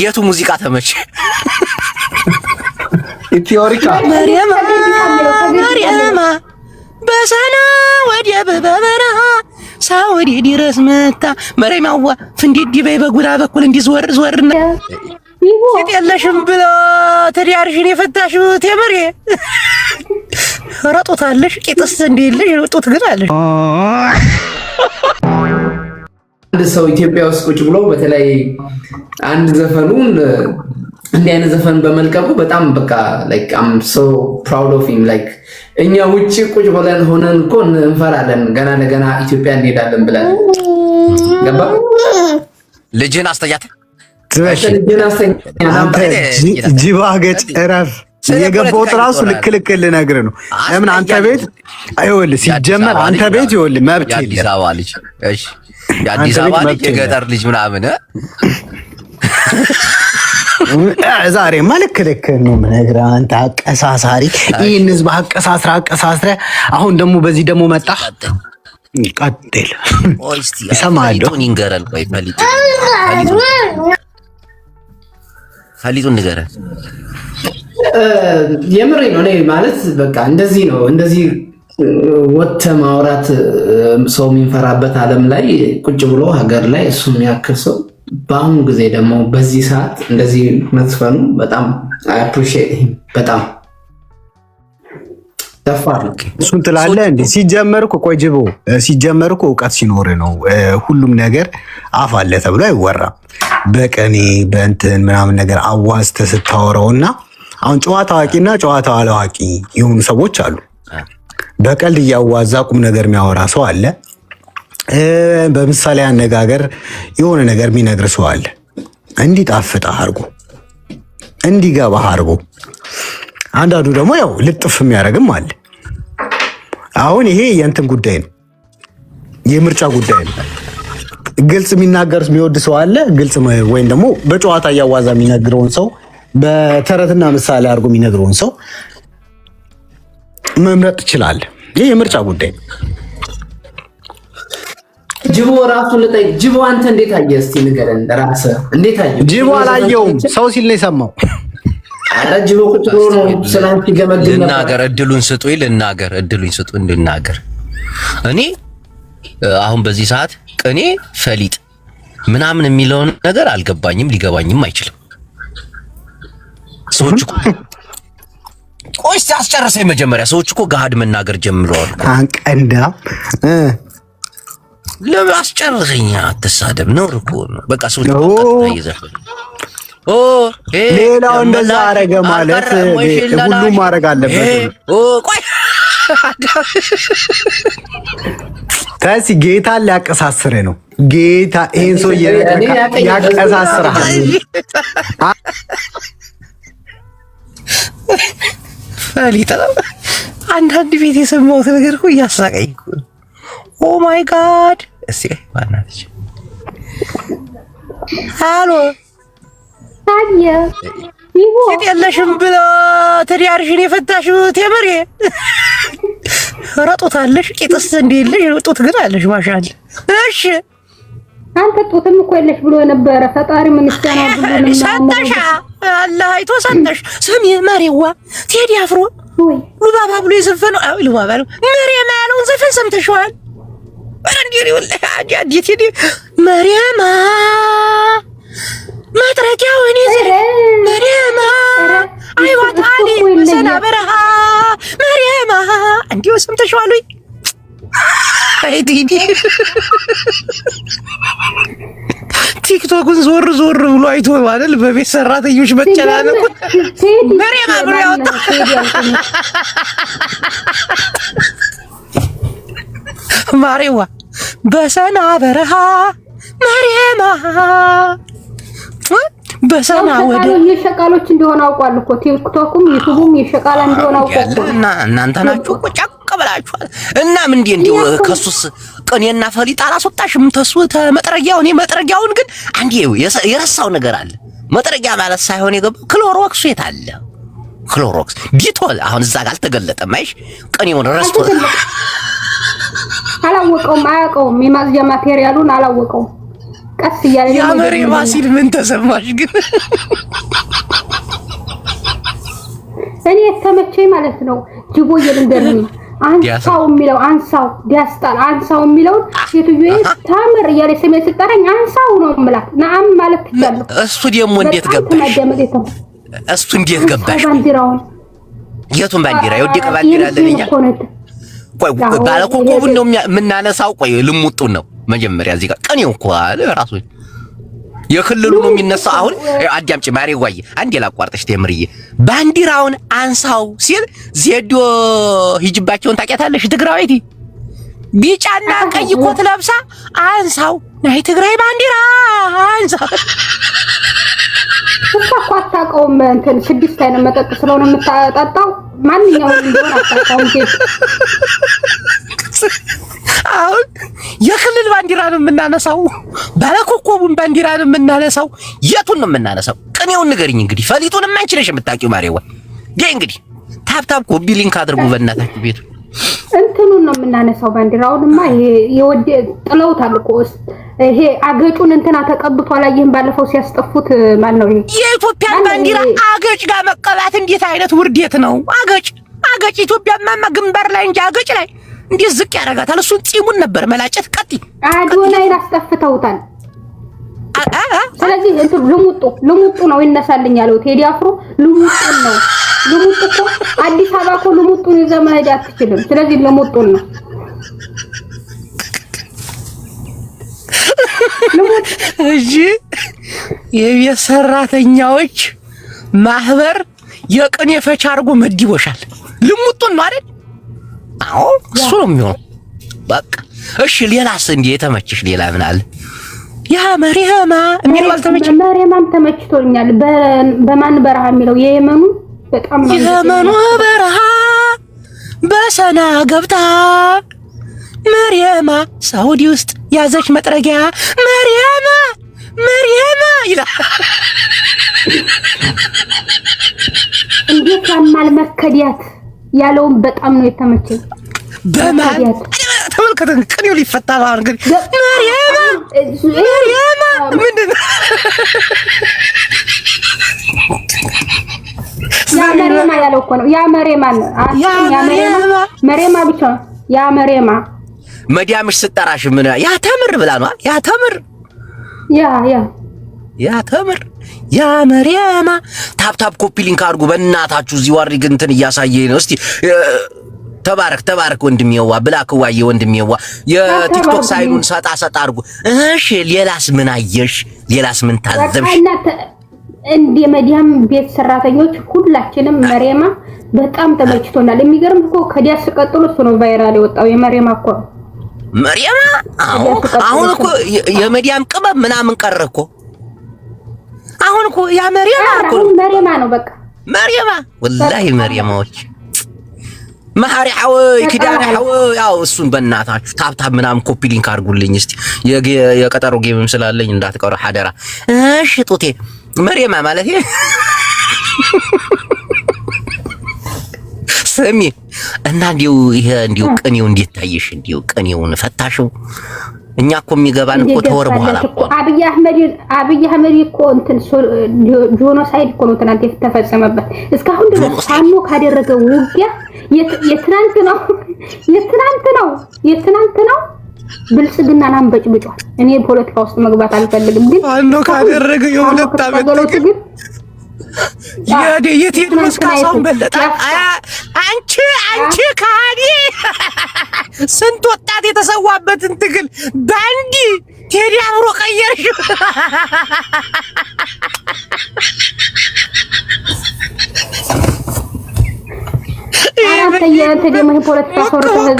የቱ ሙዚቃ ተመቸ? ኢትዮሪካ ማርያማ በሰና ወዲያ በበረሃ ሳውዲ ድረስ መታ መሬማዋ ፍንዲዲ በይ በጉራ በኩል እንዲዝወር ዝወርና የለሽም ብሎ ትዳርሽን የፈታሽው ተመሬ ረጦታለሽ ቂጥስ እንደሌለሽ ጡት ግን አለሽ። አንድ ሰው ኢትዮጵያ ውስጥ ቁጭ ብሎ በተለይ አንድ ዘፈኑን እንዲህ አይነት ዘፈን በመልቀቁ በጣም በቃ like I'm so proud of him like እኛ ውጪ ቁጭ ብለን ሆነን እኮ እንፈራለን ገና ለገና ኢትዮጵያ እንሄዳለን ብለን ገባ ልጅን አስተያየት ልጅን አስተያየት ጂባ ገጭ እረፍ የገባው ራሱ ልክ ልነግርህ ነው። ለምን አንተ ቤት አይወልህ ሲጀመር አንተ ቤት ይወልህ መብት የለም። አዲስ አበባ ልጅ እሺ የአዲስ አበባ ልጅ የገጠር ልጅ ምናምን ዛሬማ ልክ ነው የምነግርህ። አንተ አቀሳሳሪ ይህን ህዝብ አቀሳስረ አሁን ደግሞ በዚህ ደግሞ መጣ ቀጥል ይሰማለሁ ይንገረን ወይ ፈሊጡን ንገረን። የምሬ ነው። እኔ ማለት በቃ እንደዚህ ነው። እንደዚህ ወጥተ ማውራት ሰው የሚፈራበት ዓለም ላይ ቁጭ ብሎ ሀገር ላይ እሱ የሚያክል ሰው በአሁኑ ጊዜ ደግሞ በዚህ ሰዓት እንደዚህ መዝፈኑ በጣም አይ አፕሪሺየት ሂም በጣም ደፋር ነው። እሱን ትላለህ እንዴ? ሲጀመር እኮ ቆይ ጅቦ ሲጀመር እኮ እውቀት ሲኖር ነው ሁሉም ነገር አፍ አለ ተብሎ አይወራም። በቀኔ በእንትን ምናምን ነገር አዋዝተህ ስታወራውና አሁን ጨዋታ አዋቂና ጨዋታ አላዋቂ የሆኑ ሰዎች አሉ። በቀልድ እያዋዛ ቁም ነገር የሚያወራ ሰው አለ። በምሳሌ አነጋገር የሆነ ነገር የሚነግር ሰው አለ። እንዲጣፍጥ አድርጎ እንዲገባ አድርጎ አንዳንዱ ደግሞ ያው ልጥፍ የሚያደርግም አለ። አሁን ይሄ የእንትን ጉዳይ ነው፣ የምርጫ ጉዳይ ነው። ግልጽ የሚናገር የሚወድ ሰው አለ። ግልጽ ወይም ደግሞ በጨዋታ እያዋዛ የሚነግረውን ሰው በተረትና ምሳሌ አድርጎ የሚነግረውን ሰው መምረጥ ትችላለህ። ይሄ የምርጫ ጉዳይ ነው። ጅቦ ራሱ ልጠይቅ። ጅቦ አንተ እንዴት አየህ? እስቲ ንገረን ራስህ እንዴት አየህ? ጅቦ አላየውም፣ ሰው ሲል ነው የሰማው። አረ ጅቦ ቁጭ ብሎ ነው ስላንቺ ገመግም ነበር። ልናገር፣ እድሉን ስጡኝ ልናገር። እኔ አሁን በዚህ ሰዓት ቅኔ ፈሊጥ ምናምን የሚለውን ነገር አልገባኝም፣ ሊገባኝም አይችልም። ሰዎች እኮ ቆይስ አስጨርሰኝ መጀመሪያ። ሰዎች እኮ ገሃድ መናገር ጀምረዋል። አንቀንዳ ለምን አስጨርሰኝ? አትሳደብ ነው እኮ ነው በቃ። ሰዎች ይዘፈን ሌላው እንደዛ አረገ ማለት ሁሉም ማድረግ አለበት። ቆይ ታሲ ጌታ ሊያቀሳስረ ነው። ጌታ ይሄን ሰው ያቀሳስራል። ፈሊጥ አንዳንድ ቤት የሰማሁት ነገር እኮ እያሳቀኝ እኮ ኦ ማይ ጋድ። እስኪ ማናለች? ሃሎ ታዲያ የለሽም ብሎ ትዳርሽን የፈታሽው ተመሬ ረጦታለሽ ቂጥስ እንደሌለሽ ጡት ግን አለሽ። ማሻአል እሺ አንተ ጡትም እኮ የለሽ ብሎ ነበረ። ፈጣሪ ምን ይስታና ብሎ ሰጠሽ አላህ አይቶ ሰጠሽ። ስሚ መሬዋ ቴዲ አፍሮ ሉባባ ብሎ የዘፈነው አይ ሉባባ ነው መሬማ ያለውን ዘፈን ሰምተሽዋል? እንዴ ወላሂ አጃዲ ቴዲ መሬማ መጥረቂያው እኔ መሬማ አይዋጣሊ ሰና በረሃ መሬማ እንዴው ሰምተሽዋል ወይ? አይ ቴዲ ቲክቶክን ዞር ብሎ አይቶ ማለት በቤት ሰራተኞች መጨናነቁ መሬማ ብሎ ያወጣ ማሬዋ በሰና በረሃ መሬማ በሰና ወደ የሸቃሎች እንደሆነ አውቋል እኮ ቲክቶክም ዩቲዩብም የሸቃላ እንደሆነ አውቋል። እና እናንተ ናችሁ እኮ ጫቅ ብላችኋል። እና ምን እንዴ ከሱስ ቅኔና ፈሊጥ አላስወጣሽም? ተሱ መጥረጊያው እኔ መጥረጊያውን ግን አንዴ የረሳው ነገር አለ። መጥረጊያ ማለት ሳይሆን የገባው ክሎሮክስ የት አለ? ክሎሮክስ ዲቶል አሁን እዛ ጋር አልተገለጠም። አይሽ ቅኔውን ረስቶ አላወቀውም፣ አያውቀውም። የማጽጃ ማቴሪያሉን አላወቀውም። ቀስ እያለ ያ መሬማ ሲል ምን ተሰማሽ ግን? እኔ የተመቸኝ ማለት ነው ጅቦ የልንገርኝ አንሳው የሚለው አንሳው ዲያስጣል አንሳው የሚለው ሴትዮዬ ታምር እያለ ስሜን ስጠራኝ አንሳው ነው የምላት። ነአም ማለት ትችላለህ። እሱ ደግሞ እንዴት ገባሽ? እሱ እንዴት ገባሽ? ባንዲራውን የቱን ባንዲራ? የወደቀ ባንዲራ አለኛ። ቆይ ባለ ኮከቡን ነው የምናነሳው? ቆይ ልሙጡን ነው መጀመሪያ እዚህ ጋር ቀኔው እኮ አለ ራሱ የክልሉ ነው የሚነሳው። አሁን አዳምጪ ማሬ ጓይ አንዴ ላቋርጥሽ ተምርዬ ባንዲራውን አንሳው ሲል ዜዶ ሂጅባቸውን ታውቂያታለሽ? ትግራዊቲ ቢጫና ቀይ ኮት ለብሳ አንሳው ናይ ትግራይ ባንዲራ አንሳው። እሷ እኮ አታውቀውም። እንትን 6 አይነት መጠጥ ስለሆነ የምታጠጣው ማንኛውም እንደሆነ አታውቀውም። አሁን የክልል ባንዲራ ነው የምናነሳው? ባለኮከቡን ባንዲራ ነው የምናነሳው? የቱን ነው የምናነሳው? ቅኔውን ንገሪኝ እንግዲህ። ፈሊጡንም አንቺ ነሽ የምታውቂው ማሬዋ። እንግዲህ ታፕታፕ ኮፒ ሊንክ አድርጉ በእናታችሁ ቤቱ። እንትኑን ነው የምናነሳው ባንዲራውንማ። ይሄ የወደ ጥለውታል እኮ ይሄ አገጩን እንትና ተቀብቶ አላየህም? ባለፈው ሲያስጠፉት ማን ነው ይሄ የኢትዮጵያ ባንዲራ አገጭ ጋር መቀባት እንዴት አይነት ውርዴት ነው? አገጭ ኢትዮጵያማ ግንባር ላይ እንጂ አገጭ ላይ እንዴት ዝቅ ያደርጋታል? እሱን ጺሙን ነበር መላጨት። ቀጥ አዶናይን አስጠፍተውታል። ስለዚህ እንትን ልሙጡ ነው ይነሳልኝ ያለው ቴዲ አፍሮ ልሙጡ ነው። ልሙጡ እኮ አዲስ አበባ እኮ ልሙጡን ይዘህ መሄድ አትችልም። ስለዚህ ልሙጡን ነው እሺ። የቤት ሰራተኛዎች ማህበር የቅኔ ፈቻ አድርጎ መድቦሻል። ልሙጡን ነው አይደል? አዎ እሱ ነው የሚሆነው። በቃ እሺ። ሌላስ እንዴ የተመችሽ ሌላ ምን አለ? ያ መሪያማ የሚለው አልተመችሽ? መሪያማም ተመችቶኛል። በማን በረሃ የሚለው የየመኑ በጣም ነው የየመኑ በረሃ በሰና ገብታ መሪያማ ሳውዲ ውስጥ ያዘች መጥረጊያ መሪያማ ይላል። እንዴት ያማል መከዲያት ያለውን በጣም ነው የተመቸኝ። በማን ተመልከተ ቅኔው ሊፈታ ነው እንግዲህ መሪያማ ምንድን ነው? ያ መሪያማ ያለው እኮ ነው። ያ መሪያማ መሪያማ ብቻ ያ መሪያማ መዲያምሽ ስጠራሽ ምን ያ ተምር ብላ ነው? ያ ተምር ያ ተምር ያ መሪያማ ታፕታፕ ኮፒ ሊንክ አድርጉ በእናታችሁ። እዚህ ዋሪ እንትን እያሳየኝ ነው። እስቲ ተባረክ ወንድሜዋ ብላክ ዋዬ ወንድሜዋ የቲክቶክ ሳይሉን ሰጣ አድርጉ። እሺ ሌላስ ምን አየሽ? ሌላስ ምን ታዘብሽ? እንደ መዲያም ቤት ሰራተኞች ሁላችንም መሪያማ በጣም ተመችቶናል። የሚገርም እኮ ከዲያስ ቀጥሎ እሱ ነው ቫይራል የወጣው የመሪያማ እኮ መሪያማ። አሁን እኮ የመዲያም ቅመም ምናምን ቀረ እኮ። አሁን እኮ ያ መሪያማ እኮ መሪያማ ነው በቃ መሪያማ። ወላሂ መሪያማዎች ማሐሪ ሐወይ ክዳን ሐወይ ያው እሱን በእናታችሁ ታፕታፕ ምናምን ኮፒ ሊንክ አድርጉልኝ እስቲ። የቀጠሮ ጌምም ስላለኝ እንዳትቀሩ ሐደራ። እሺ ጡቴ መሪያማ ማለት ስሚ እና ይሄ ቅኔው እንዴት ታየሽ? ቅኔውን ፈታሽው? እኛ እኮ የሚገባን እኮ ተወር በኋላ እኮ አብይ አህመድ እኮ እንትን ጆኖሳይድ እኮ ነው ትናንት የተፈጸመበት። እስካሁን ድረስ ሳኖ ካደረገው ውጊያ የትናንት ነው ብልጽግናን አንበጭብጫል። እኔ ፖለቲካ ውስጥ መግባት አልፈልግም፣ ግን ሳኖ ካደረገው የሁለት ዓመት ግን የቴድሮስ ካሳሁን በለጠ። አንቺ ካዲ ስንት ወጣት የተሰዋበትን ትግል ባንዲ ቴዲ አብሮ ቀየርሽ።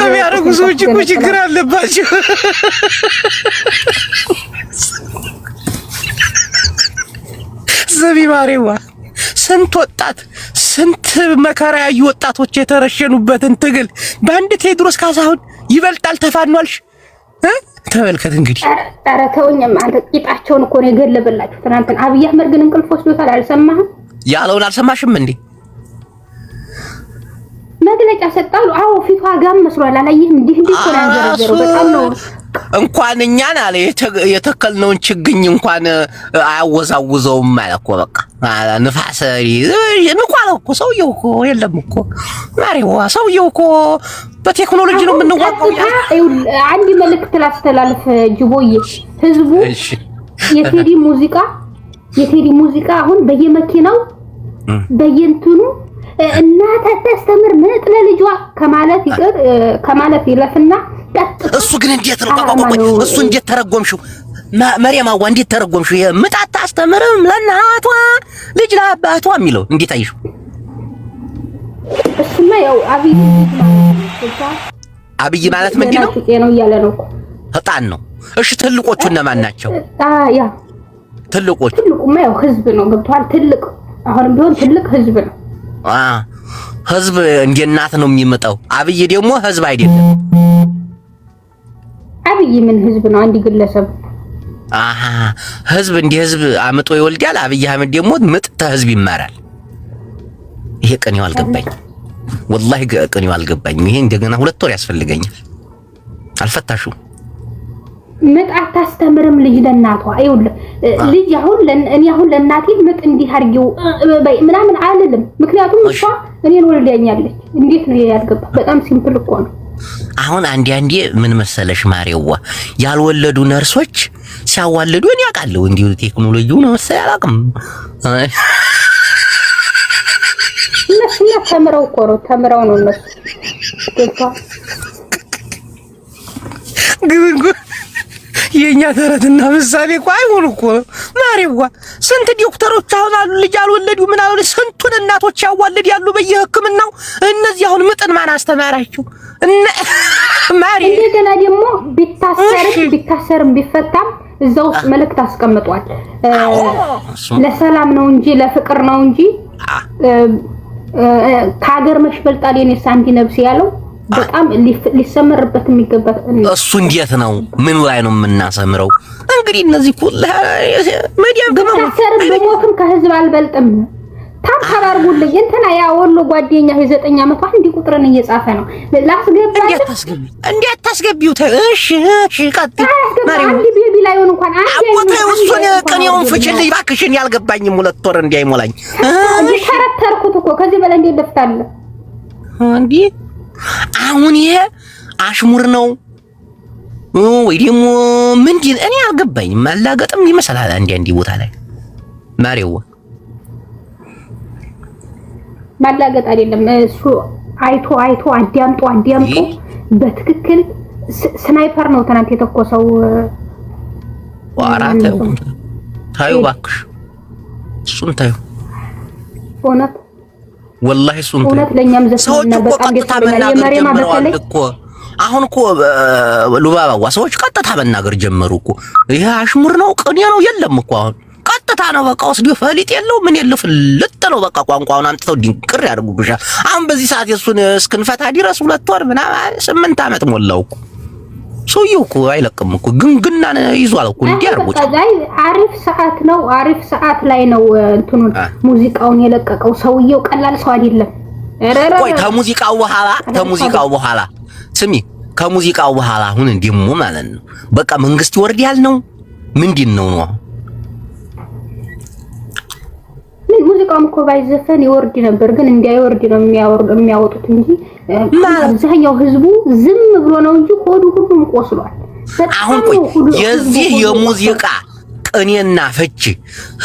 ከሚያደርጉ ሰዎች እኮ ችግር አለባቸው። ዘቢ ማሬዋ ስንት ወጣት ስንት መከራ ያዩ ወጣቶች የተረሸኑበትን ትግል በአንድ ቴድሮስ ካሳሁን ይበልጣል ተፋኗልሽ። ተመልከት እንግዲህ። ኧረ ተውኝም አንተ ቂጣቸውን እኮ ነው የገለበላችሁ ትናንትና። አብይ አህመድ ግን እንቅልፍ ወስዶታል። አልሰማህም? ያለውን አልሰማሽም እንዴ? መግለጫ ሰጣሉ። አዎ ፊቷ ጋም መስሏል። አላየህም? እንዲህ እኮ ነው ያዘረዘረው። በጣም ነው እንኳን እኛን አለ የተከልነውን ችግኝ እንኳን አያወዛውዘውም ማለት እኮ በቃ ንፋስ ንኳለው እኮ ሰውየው እኮ የለም እኮ ማሪዋ ሰውየው እኮ በቴክኖሎጂ ነው የምንዋቀው። አንድ መልእክት ላስተላልፍ ጅቦዬ፣ ህዝቡ የቴዲ ሙዚቃ አሁን በየመኪናው በየንቱኑ እናት አስተምር ምጥ ለልጇ ከማለት ይቅር ከማለት ይለፍና እሱ ግን እንዴት ነው እሱ እንዴት ተረጎምሽው? መሪያማዋ እንዴት ተረጎምሽው? ምጥ አታስተምርም ለእናቷ ልጅ ለአባቷ የሚለው እንዴት አይሽው? እሱማ ያው አብይ ማለት ምንድን ነው? ነው እያለ ነው እኮ ህጣን ነው። እሺ ትልቆቹ እነማን ናቸው? ያ ትልቁማ ያው ህዝብ ነው ገብቷል። ትልቅ አሁንም ቢሆን ትልቅ ህዝብ ነው። ህዝብ እንደ እናት ነው የሚመጣው። አብይ ደግሞ ህዝብ አይደለም። አብይ ምን ህዝብ ነው? አንድ ግለሰብ። ህዝብ እንደ ህዝብ አምጦ ይወልዳል። አብይ አህመድ ደግሞ ምጥ ተህዝብ ይማራል። ይሄ ቅኔው አልገባኝ፣ ወላሂ ቅኔው አልገባኝ። ይሄ እንደገና 2 ወር ያስፈልገኛል። አልፈታሽው ምጥ አታስተምርም ልጅ ለእናቷ። ይኸውልህ ልጅ እኔ አሁን ለእናቴ ምጥ እንዲህ አድርጊው ምናምን አልልም። ምክንያቱም እሷ እኔን ወልዳኛለች። እንዴት ነው ያልገባ? በጣም ሲምፕል እኮ ነው። አሁን አንዴ ምን መሰለሽ ማሪያዋ፣ ያልወለዱ ነርሶች ሲያዋልዱ እኔ አውቃለሁ። እንዲሁ ቴክኖሎጂው ነው መሰለኝ አላውቅም። እነሱ ተምረው እኮ ነው ተምረው ነው እነሱ ገባ ግን የኛ ተረትና ምሳሌ እኮ አይሆን እኮ ማሪዋ። ስንት ዶክተሮች አሁን አሉ ልጅ አልወለዱ ምን አሉ። ስንቱን እናቶች ያዋልድ ያሉ በየህክምናው። እነዚህ አሁን ምጥን ማን አስተማራቸው? ማሪ እንደገና ደግሞ ቢታሰርም ቢፈታም እዛው ውስጥ መልእክት አስቀምጧል። ለሰላም ነው እንጂ ለፍቅር ነው እንጂ ከሀገር መሽበልጣል የኔ ሳንቲ ነብስ ያለው በጣም ሊሰመርበት የሚገባ እሱ እንዴት ነው? ምን ላይ ነው የምናሰምረው? እንግዲህ እነዚህ ሁሉ መዲያም ከመሰርም በሞትም ከህዝብ አልበልጥም። ታባርጉልኝ እንትና ያ ወሎ ጓደኛ የ9 ዓመቷ አንዲ ቁጥርን እየጻፈ ነው ላስገባ። እንዴት ታስገቢው? እሺ ቀጥይ ማሪው። አንዲ ቤቢ ላይ ሆነ እንኳን አንዲ እሱን ቅኔውን ፍችልኝ እባክሽን። ያልገባኝም 2 ወር እንዲያይሞላኝ ተረተርኩት እኮ ከዚህ በላይ እንዴት ደፍታለ እንዴ? አሁን ይሄ አሽሙር ነው ወይ ደግሞ ምንድን? እኔ አልገባኝም። ማላገጥም ይመስላል አንዲ ቦታ ላይ ማሪው ማላገጥ አይደለም እሱ አይቶ አዳምጦ በትክክል ስናይፐር ነው ትናንት የተኮሰው። ዋራተ ታዩ እባክሽ እሱን ታዩ እውነት ወላሂ እሱን ታዩ እውነት ለኛም ዘፈን በጣም ጀምረዋል እኮ። አሁን እኮ ሉባባዋ ሰዎች ቀጥታ መናገር ጀመሩ እኮ። ይሄ አሽሙር ነው ቅኔ ነው የለም እኮ አሁን ቀጥታ ነው በቃ። ወስዶ ፈሊጥ የለው ምን የለው ፍልጥ ነው በቃ። ቋንቋውን አምጥተው ድንቅር ያደርጉብሻል። አሁን በዚህ ሰዓት የሱን እስክንፈታ ድረስ 2 ወር ምናምን 8 ዓመት ሞላው እኮ። ሰውየው እኮ አይለቅም እኮ ግንግናን ይዟል እኮ እንዲያርጉት። አሪፍ ሰዓት ነው አሪፍ ሰዓት ላይ ነው እንትኑን ሙዚቃውን የለቀቀው ሰውየው። ቀላል ሰው አይደለም። ቆይ ከሙዚቃው በኋላ ስሚ፣ ከሙዚቃው በኋላ አሁን እንደሞ ማለት ነው በቃ መንግስት ይወርዳል ነው ምንድን ነው ነው? ምን ሙዚቃውም እኮ ባይዘፈን ይወርድ ነበር፣ ግን እንዳይወርድ ነው የሚያወጡት እንጂ አብዛኛው ህዝቡ ዝም ብሎ ነው እንጂ ሆዱ ሁሉም ቆስሏል። አሁን ቆይ የዚህ የሙዚቃ ቅኔና ፍቺ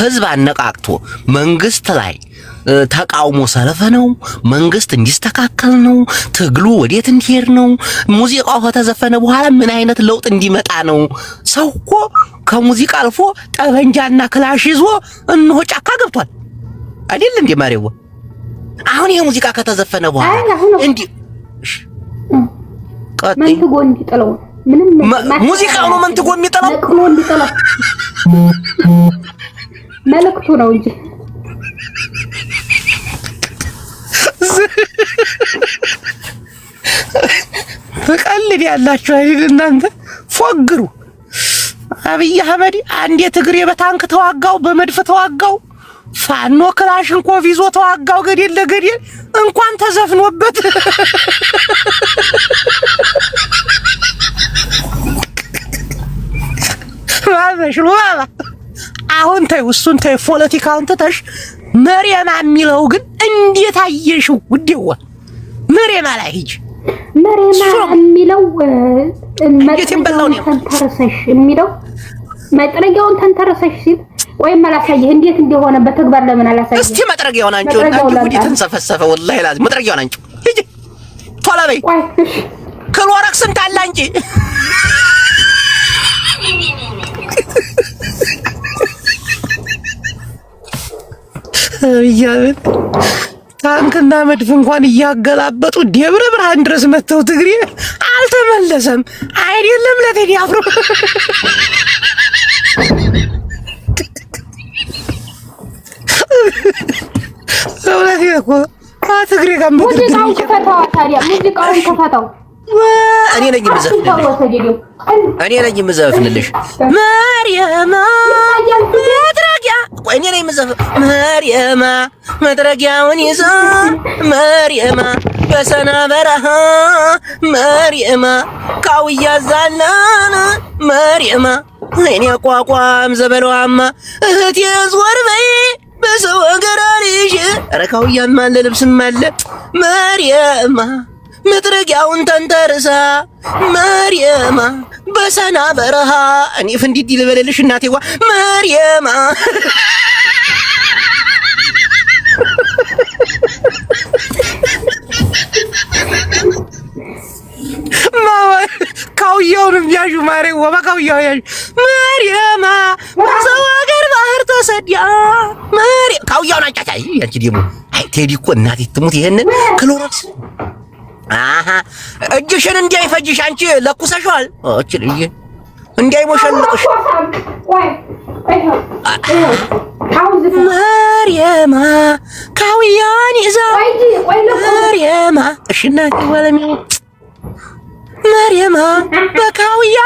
ህዝብ አነቃቅቶ መንግስት ላይ ተቃውሞ ሰለፈ ነው፣ መንግስት እንዲስተካከል ነው፣ ትግሉ ወዴት እንዲሄድ ነው፣ ሙዚቃው ከተዘፈነ በኋላ ምን አይነት ለውጥ እንዲመጣ ነው። ሰው እኮ ከሙዚቃ አልፎ ጠበንጃና ክላሽ ይዞ እነሆ ጫካ ገብቷል አይደል እንዴ ማሪው? አሁን ይሄ ሙዚቃ ከተዘፈነ በኋላ እንዴ መንትጎ እንዲጥለው ምንም ሙዚቃው ነው መንትጎ የሚጥለው ነቅሎ እንዲጥለው መልእክቱ ነው እንጂ ተቀልድ ያላችሁ አይደል እናንተ ፎግሩ። አብይ አህመድ አንዴ ትግሬ በታንክ ተዋጋው፣ በመድፍ ተዋጋው፣ ፋኖ ክላሽንኮቭ ይዞ ተዋጋው። ገደል ለገደል እንኳን ተዘፍኖበት ማበሽ ሉባባ አሁን ተይው፣ እሱን ተይው፣ ፖለቲካውን ትተሽ መርየማ የሚለው ግን እንዴት አየሽው? ውዴዋ መርየማ ላይ ሂጅ። መርየማ የሚለው መጥረጊያውን ተንተረሰሽ የሚለው መጥረጊያውን ተንተረሰሽ ሲል ወይም አላሳየህ እንዴት እንደሆነ በተግባር ለምን አላሳየህ? እስቲ መጥረጊያውን አንቺ ወዲህ ተንሰፈሰፈ። ወላሂ ላዝ መጥረጊያውን አንቺ ሂጂ ቶሎ በይ። ክሎረክስ እንታላ እንጂ እያልን ታንክና መድፍ እንኳን እያገላበጡ ደብረ ብርሃን ድረስ መተው ትግሬ አልተመለሰም። አይደለም ለቴዲ አፍሮ ሰውነት እኮ ትግሬ ጋር ሙዚቃውን ከፈታው ታዲያ ሙዚቃውን ከፈታው እኔ ነኝ የምዘፍንልሽ መርየማ መጥረጊያ ቆይ እኔ ነኝ የምዘፍን መርየማ መጥረጊያውን ይዛ መርየማ በሰና በረሃ መርየማ ካውያ ዛላና መርየማ እኔ አቋቋም ዘበለዋማ እህቴ ዞር በይ በሰው ሀገር አልሽ ኧረ ካውያም አለ ልብስም አለ መርየማ መጥረጊያውን ተንተርሳ መርየማ በሰና በረሃ እኔ ፍንዲት ይልበልልሽ እናቴዋ መርየማ ካውያውን ያዡ ማሬዋ ካውያው ያዡ መርየማ በሰው ሀገር ባህር ተሰዲያ ካውያውን አንጫጫይ አንቺ ደግሞ አይ ቴዲ እኮ እናቴ ትሙት ይሄንን ክሎሮክስ አሃ እጅሽን እንዳይፈጅሽ አንቺ ለኩሰሽዋል። እቺ ልጅ እንዳይሞሸልቅሽ መርየማ ካውያን ይዛ መርየማ እሺ እናቴ ወለሚ መርየማ በካውያ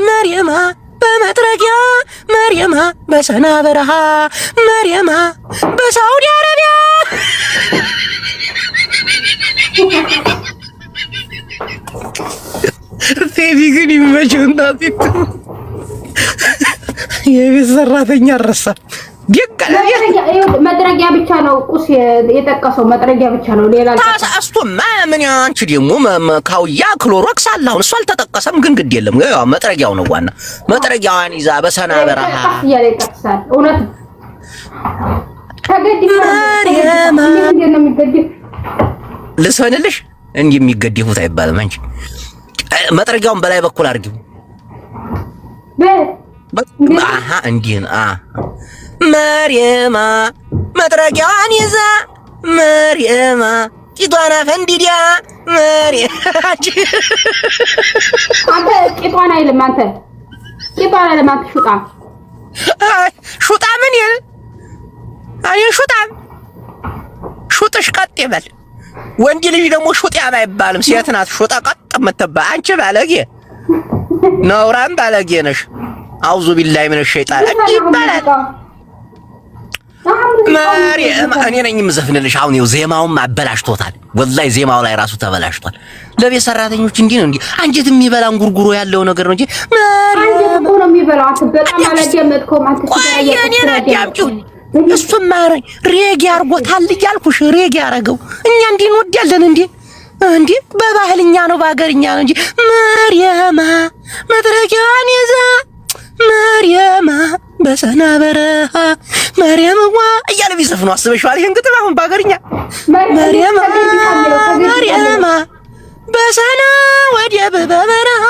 መርየማ በመጥረጊያ መርየማ በሰና በረሃ መርየማ በሳውዲ አረቢያ ቴዲ ግን ይመችው እናቴ የቤት ሰራተኛ አረሳ መጥረጊያ ብቻ ነው ቁስ የጠቀሰው መጥረጊያ ብቻ ነው። ሌላ ታሳስቶማ ምን አንቺ ደግሞ ካውያ ክሎሮክስ አለ። አሁን እሱ አልተጠቀሰም፣ ግን ግድ የለም ያው መጥረጊያው ነው ዋና። መጥረጊያዋን ይዛ በሰና በረሃ ያለ ይጠቅሳል። እውነት ተገድፈ መርየማ እንዴት ነው የሚገድፍ? ልስፈንልሽ እንጂ የሚገድፉት አይባልም። አንቺ መጥረጊያውን በላይ በኩል አድርጊው። አሃ እንዲህ መርየማ መጥረጊያዋን ይዛ መርየማ ቂጧን አፈንዲዲያ አንተ ቂጧን አይልም። አንተ ቂጧን አይልም። አንተ ሹጣ ምን ይል አይ ሹጥሽ ቀጥ ይበል። ወንድ ልጅ ደግሞ ሹጥ ያባ አይባልም። ሴት ናት ሹጣ ቀጥ የምትባል። አንቺ ባለጌ ነውራም ባለጌ ነሽ። አውዙ ቢላሂ ምን ሸይጣን ይባላል። መርየማ እኔ ነኝ የምዘፍንልሽ። አሁን ይኸው ዜማውን አበላሽቶታል። ወላሂ ዜማው ላይ ራሱ ተበላሽቷል። ለቤት ሰራተኞች እንዲህ ነው እንዴ? አንጀት የሚበላን ጉርጉሮ ያለው ነገር ነው እንጂ መርየማ ነው የሚበላው። አንተ በጣም አላጀመጥከውም። አንተ እሱም ማረኝ ሬጌ አርጎታል እያልኩሽ ሬጌ አረገው። እኛ እንዲህ እንወዳለን እንዴ? እንዴ በባህልኛ ነው በአገርኛ ነው እንጂ መርየማ መጥረጊያዋን ይዛ መርየማ በሰና በረሃ መርየምዋ እያለ ቢዘፍኑ አስበሽዋል? ይሄን ግጥም አሁን በአገርኛ መርየማ በሰና ወዲያ በበረሃ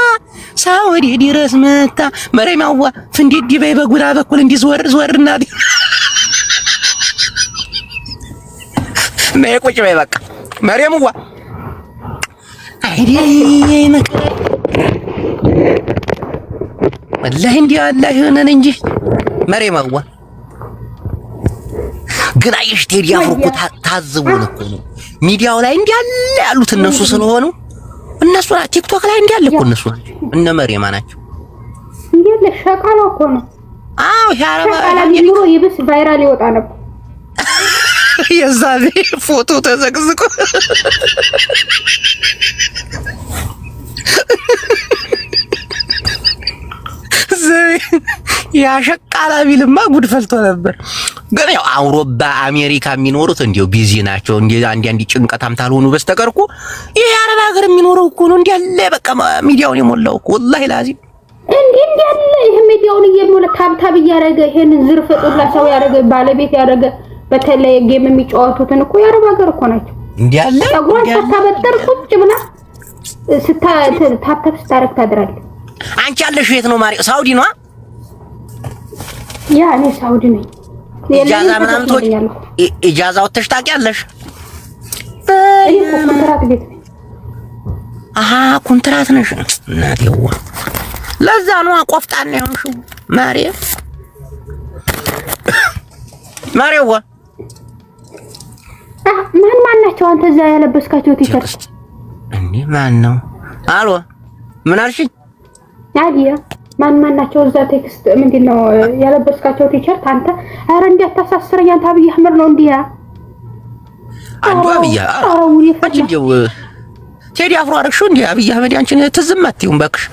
ሳውዲ ድረስ መታ መርየማዋ ፍንዲዲ በይ በጉራ በኩል እንዲዝወር ዝወርና ነይ ቁጭ በይ በቃ መርየምዋ አይዲ መከራ ወላሂ እንዲህ አላህ ይሆነን እንጂ መርየምዋ ግን አየሽ ቴዲ አፍሮ እኮ ታዝቡን እኮ ነው ሚዲያው ላይ እንዲህ ያለ ያሉት እነሱ ስለሆኑ እነሱ ናቸው። ቲክቶክ ላይ እንዲህ ያለ እኮ እነሱ ናቸው። እነ መርየማ ናቸው። እንዴ ለሸቃላ እኮ ነው። አዎ ያረባ ኑሮ ይብስ ቫይራል ይወጣ ነበር። የዛኔ ፎቶ ተዘቅዝቆ ያሸቃላ ቢልማ ጉድ ፈልቶ ነበር። ግን ያው አውሮፓ አሜሪካ የሚኖሩት እንዲያው ቢዚ ናቸው። አንድ ጭንቀታም ታልሆኑ በስተቀር እኮ ይሄ አረብ ሀገር የሚኖረው እኮ ነው እንዲያለ በቃ ሚዲያውን የሞላው እኮ ወላሂ ላዚ እንዲያለ ይሄ ሚዲያውን እየሞላ ታብታብ እያደረገ ይሄን ዝርፍ ጥላ ሰው ያደረገ ባለቤት ያደረገ በተለይ ጌም የሚጫወቱትን እኮ የአረብ ሀገር እኮ ናቸው። እንዲያለ ጸጉሯን ስታበጥር ቁጭ ብላ ታብታብ ስታረግ ታድራለች። አንቺ ያለሽው የት ነው ማርያም? ሳውዲ ነው? ያ እኔ ሳውዲ ነኝ። ኢጃዛ ምናምን ትወጪ? ኢጃዛ ወጥተሽ ታውቂያለሽ? ኮንትራት ቤት ነኝ። አሃ ኮንትራት ነሽ እናቴዋ። ለዛ ነው ቆፍጣን የሆንሽው ማርያም። ማርያም ማን ናቸው አንተ እዛ ያለበስካቸው ቲሸርት? እንዴ ማን ነው? አሎ ምን አልሽኝ? አዲያ ማን ናቸው እዛ ቴክስት ምንድነው ያለበስካቸው ቲሸርት? አንተ አረ እንዲያታሳስረኝ አንተ አብይ አህመድ ነው እንዲያ አንዱ አብይ አችው ቴዲ አፍሮ አረግሽው እንዴ? አብይ አህመድ አንቺን ትዝም አትይውም እባክሽ።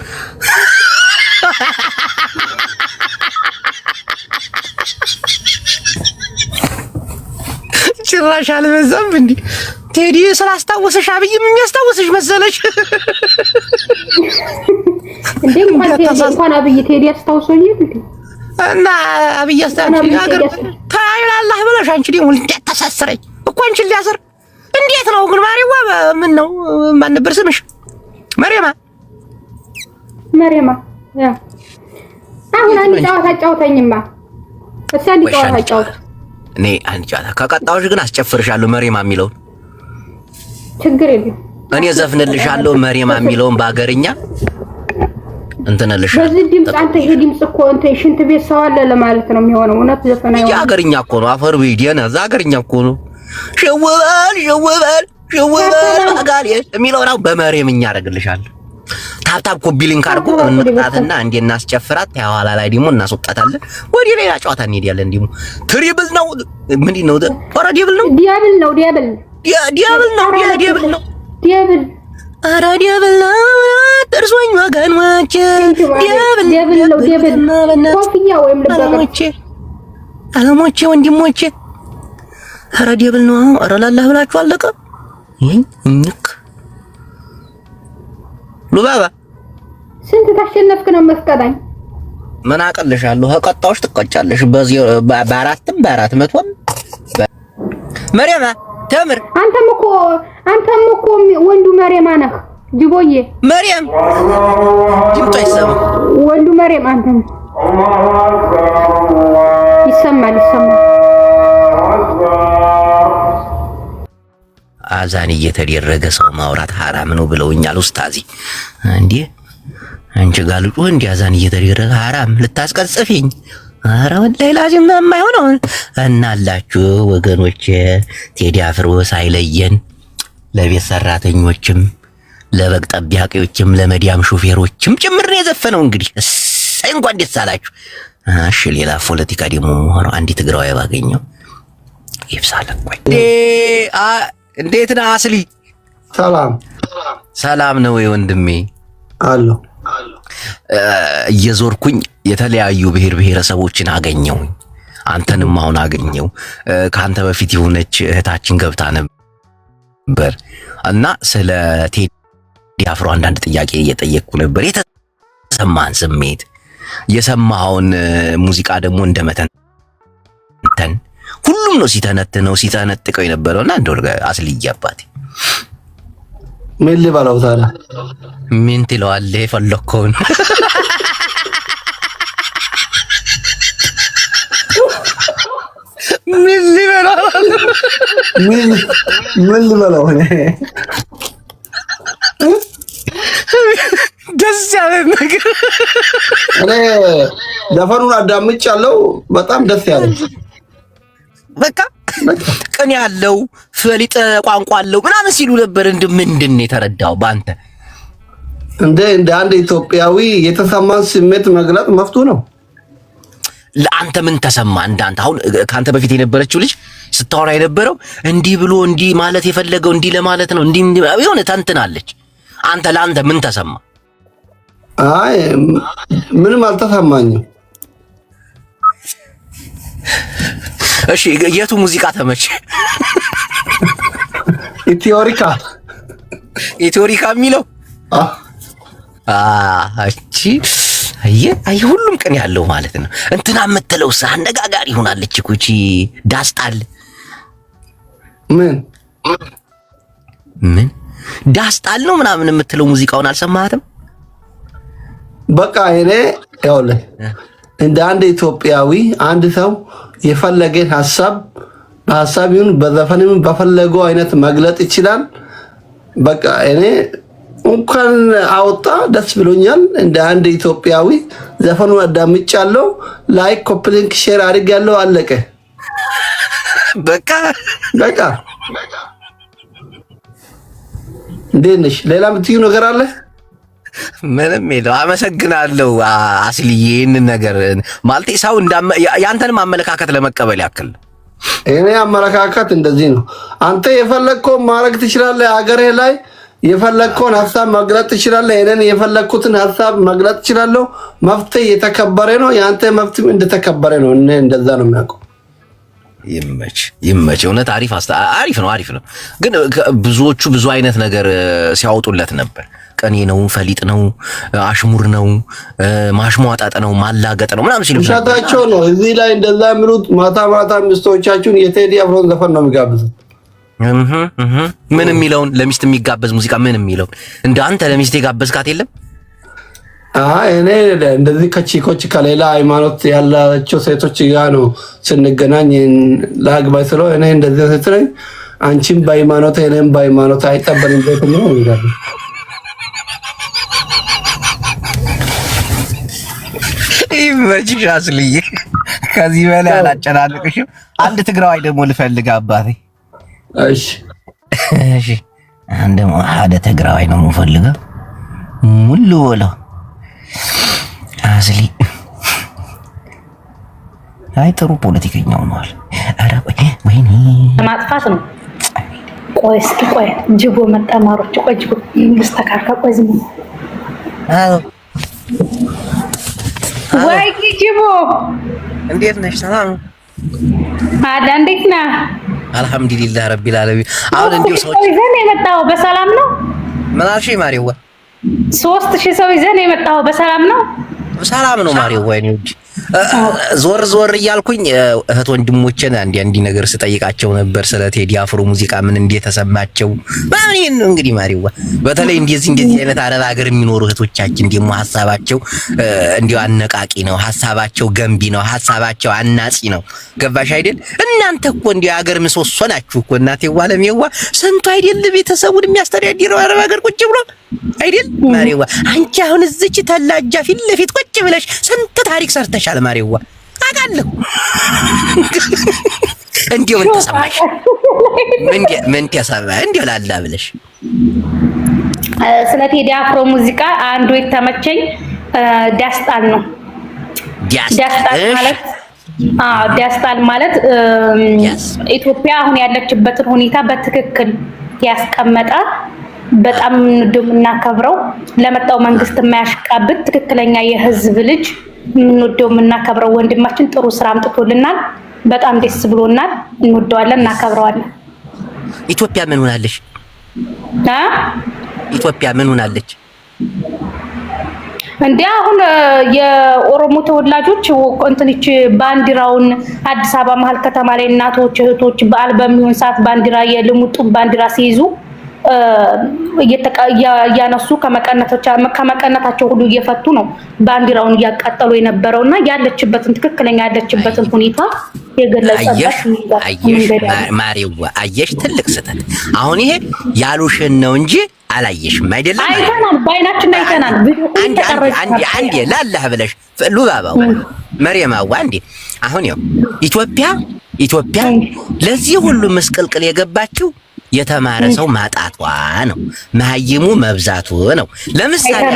ጭራሽ አልበዛም እንዴ? ቴዲ ስላስታወሰሽ አብይም የሚያስታውስሽ መሰለሽ እንዴ? እንኳን አብይ ቴዲ አስታውሶኝ እንዴ? እና አብይ አስታውሶኝ ሀገር ታይላላህ ብለሽ አንቺ ደግሞ እንዲያተሳስረኝ እኮ አንቺን ሊያስር እንዴት ነው ግን? ማሪዋ ምን ነው ማን ነበር ስምሽ? መሪማ ያ አሁን አንድ ጨዋታ ጫውተኝማ። እሺ አንድ ጨዋታ ጫውት። እኔ አንድ ጨዋታ ከቀጣውሽ ግን አስጨፍርሻለሁ። መሪማ የሚለውን ችግር የለም እኔ ዘፍንልሻለሁ። መሪማ የሚለውን በአገርኛ እንትነልሻለሁ። በዚህ ድምጽ አንተ ይሄ ድምጽ እኮ እንተ ሽንት ቤት ሰው አለ ለማለት ነው የሚሆነው። እውነት ዘፈና ነው። የአገርኛ እኮ ነው። አፈር ቢዲና አገርኛ እኮ ነው። ሸወበል አጋል የሚለው ነው። በመሪምኛ አደርግልሻለሁ። ታብታብ ኮፒ ሊንክ አድርጎ እንጣትና እንዴ እናስጨፍራት። ያዋላ ላይ ደግሞ እናስወጣታለን። ወዲ ሌላ ጨዋታ እንሄዳለን። ደግሞ ትሪብል ነው ምንድን ነው? ኧረ ዲብል ነው ዲያብል ነው ዲያብል ነው። ኧረ ዲያብል ነው ጥርሶኝ ወገኖቼ ዲያብል ነው። ኮፍያ ወይም ለባባቼ አለሞቼ ወንድሞቼ ኧረ ዲያብል ነው። ኧረ ላላህ ብላችሁ አለቀ። እኝክ ሉባባ ስንት ታሸነፍክ ነው መስቀዳኝ? ምን አቀልሻለሁ? ከቀጣዎች ትቀጫለሽ። በዚህ በአራትም በአራት መቶም መሪማ ተምር። አንተም እኮ ወንዱ መሪማ ነህ ጅቦዬ። መሪም ድምጧ ይሰማ ወንዱ መሪም አንተም ይሰማል። አዛን እየተደረገ ሰው ማውራት ሐራም ነው ብለውኛል ኡስታዚ። እንዴ አንቺ ጋር ልጩ እንዴ አዛን እየተደረገ ሐራም ልታስቀጽፊኝ? ኧረ ወላሂ ላዚም የማይሆነው እናላችሁ ወገኖቼ። ቴዲ አፍሮ ሳይለየን ለቤት ሰራተኞችም ለበግ ጠባቂዎችም ለመዲያም ሾፌሮችም ጭምር ነው የዘፈነው። እንግዲህ እሰይ እንኳን ደስ አላችሁ። እሺ ሌላ ፖለቲካ ደግሞ ሆኖ አንዲት ትግራዋይ ባገኘው ይብሳል። ቆይ እንዴት ነህ አስሊ? ሰላም ነው ወይ ወንድሜ? አሎ እየዞርኩኝ የተለያዩ ብሔር ብሔረሰቦችን አገኘውኝ። አንተንም አሁን አገኘው። ከአንተ በፊት የሆነች እህታችን ገብታ ነበር እና ስለ ቴዲ አፍሮ አንዳንድ ጥያቄ እየጠየቅኩ ነበር። የተሰማህን ስሜት የሰማኸውን ሙዚቃ ደግሞ እንደመተንተን ሁሉም ነው ሲተነጥቀው የነበረውና እንደው አስልዬ አባቴ ምን ልበለው ታዲያ? ምን ትለዋለህ? የፈለከውን ምን ልበለው ደስ ያለ ነገር እኔ ዘፈኑን አዳምጫለሁ። በጣም ደስ ያለ በቃ ቅኔ ያለው ፈሊጥ ቋንቋ አለው ምናምን ሲሉ ነበር። ምንድን ነው የተረዳው ባንተ? እንደ አንድ ኢትዮጵያዊ የተሰማን ስሜት መግለጽ መፍቱ ነው። ለአንተ ምን ተሰማ? እንዳንተ አሁን ካንተ በፊት የነበረችው ልጅ ስታወራ የነበረው እንዲህ ብሎ እንዲህ ማለት የፈለገው እንዲህ ለማለት ነው እንዲህ የሆነ ተንትናለች። አንተ ለአንተ ምን ተሰማ? አይ ምንም አልተሰማኝም። እሺ የቱ ሙዚቃ ተመቸ? ኢትዮሪካ የሚለው እቺ አይ ሁሉም ቀን ያለው ማለት ነው። እንትና የምትለው አነጋጋሪ ሆናለች እኮ እቺ ዳስጣል ምን ዳስጣል ነው ምናምን የምትለው ሙዚቃውን አልሰማህትም? በቃ እኔ ያውልህ እንደ አንድ ኢትዮጵያዊ አንድ ሰው የፈለገን ሐሳብ በሐሳብ ይሁን በዘፈንም በፈለገው አይነት መግለጥ ይችላል። በቃ እኔ እንኳን አወጣ ደስ ብሎኛል። እንደ አንድ ኢትዮጵያዊ ዘፈኑን አዳምጫለሁ። ላይክ ኮፕሊንክ ሼር አድርጌያለሁ። አለቀ በቃ እንዴት ነሽ? ሌላ የምትይው ነገር አለ? ምንም የለው። አመሰግናለሁ አስልዬ። ይህንን ነገር ማለቴ ሰው ያንተንም አመለካከት ለመቀበል ያክል እኔ አመለካከት እንደዚህ ነው። አንተ የፈለግከውን ማድረግ ትችላለህ። ሀገርህ ላይ የፈለግከውን ሀሳብ መግለጥ ትችላለህ። እኔን የፈለግኩትን ሀሳብ መግለጥ ትችላለሁ። መፍትሄ የተከበረ ነው። የአንተ መፍትሄ እንደተከበረ ነው። እኔ እንደዛ ነው የሚያውቀው። ይመች። እውነት አሪፍ ነው። ግን ብዙዎቹ ብዙ አይነት ነገር ሲያወጡለት ነበር። ቀኔ ነው፣ ፈሊጥ ነው፣ አሽሙር ነው፣ ማሽሟጣጥ ነው፣ ማላገጥ ነው ምናምን ሲሉ ውሸታቸው ነው። እዚህ ላይ እንደዛ የሚሉት ማታ ሚስቶቻችሁን የቴዲ አፍሮን ዘፈን ነው የሚጋብዙት። ምን የሚለውን ለሚስት የሚጋበዝ ሙዚቃ ምን የሚለውን እንደ አንተ ለሚስት የጋበዝካት የለም? እኔ እንደዚህ ከቺኮች ከሌላ ሃይማኖት ያላቸው ሴቶች ጋር ነው ስንገናኝ ለአግባይ ስለው እኔ እንደዚህ ስትለኝ አንቺም በሃይማኖት እኔም በሃይማኖት አይጠበንም ቤት ነው ይላል። ይመችሽ አስልዬ፣ ከዚህ በላይ አላጨናንቅሽም። አንድ ትግራዋይ ደግሞ ልፈልግ አባቴ። እሺ አንድ ሓደ ትግራዋይ ነው የምፈልገው ሙሉ ወለው አስሊ አይ ጥሩ ፖለቲከኛው ነው አለ። ኧረ ወይኔ ማጥፋት ነው። ቆይ እስኪ ቆይ ጅቦ መጣማሮች ቆይ ጅቦ ልስተካከል። ቆይ ዝም ወይ ጅቦ እንዴት ነሽ? ሰላም አዳ እንዴት ነህ? አልሐምዱሊላህ ረቢል ዓለሚን። አሁን እንዲሁ ሰዎች ይዘን የመጣው በሰላም ነው? ምን አልሽኝ ማሪዋ? 3000 ሰው ይዘን የመጣው በሰላም ነው? ሰላም ነው ማሪዋ። ወይኔ ዞር እያልኩኝ እህት ወንድሞቼን አንዲ ነገር ስጠይቃቸው ነበር ስለ ቴዲ አፍሮ ሙዚቃ ምን እንደተሰማቸው። ማን እንግዲህ ማሪዋ በተለይ እንደዚህ አይነት አረብ ሀገር የሚኖሩ እህቶቻችን ደግሞ ሐሳባቸው እንዲው አነቃቂ ነው፣ ሐሳባቸው ገንቢ ነው፣ ሐሳባቸው አናጺ ነው። ገባሽ አይደል? እናንተ እኮ እንዲው ሀገር ምሰሶ ናችሁ እኮ እናቴ ዋለሜዋ። ስንቱ አይደል ቤተሰቡን የሚያስተዳድረው አረብ ሀገር ቁጭ ብሎ አይደል ማሪዋ? አንቺ አሁን እዚች ተላጃ ፊት ለፊት ቁጭ ብለሽ ስንት ታሪክ ሰርተሻል ማሪዋ። አውቃለሁ። እንዲው ምን ተሰማሽ? ምን ተሰማሽ? እንዲው ላላ ብለሽ ስለ ቴዲ አፍሮ ሙዚቃ አንዱ የተመቸኝ ዳስጣል ነው። ዳስጣል ማለት ኢትዮጵያ አሁን ያለችበትን ሁኔታ በትክክል ያስቀመጠ በጣም እንደምናከብረው ለመጣው መንግስት የማያሽቃብጥ ትክክለኛ የህዝብ ልጅ እንወደው የምናከብረው ወንድማችን ጥሩ ስራ አምጥቶልናል። በጣም ደስ ብሎናል። እንወደዋለን፣ እናከብረዋለን። ኢትዮጵያ ምን ሆናለች? ኢትዮጵያ ምን ሆናለች እንዴ? አሁን የኦሮሞ ተወላጆች እንትንች ባንዲራውን አዲስ አበባ መሀል ከተማ ላይ እናቶች እህቶች በዓል በሚሆን ሰዓት ባንዲራ የልሙጡ ባንዲራ ሲይዙ እያነሱ ከመቀነታቸው ሁሉ እየፈቱ ነው ባንዲራውን እያቃጠሉ የነበረውና ያለችበትን ትክክለኛ ያለችበትን ሁኔታ የገለጸበት ማሪዋ። አየሽ ትልቅ ስህተት። አሁን ይሄ ያሉሽን ነው እንጂ አላየሽም አይደለም? አይተናል፣ ባይናችን አይተናል። አንዴ ላላህ ብለሽ ሉባባው መርየማዋ አንዴ አሁን ያው ኢትዮጵያ ለዚህ ሁሉ መስቀልቅል የገባችው የተማረ ሰው ማጣቷ ነው፣ መሀይሙ መብዛቱ ነው። ለምሳሌ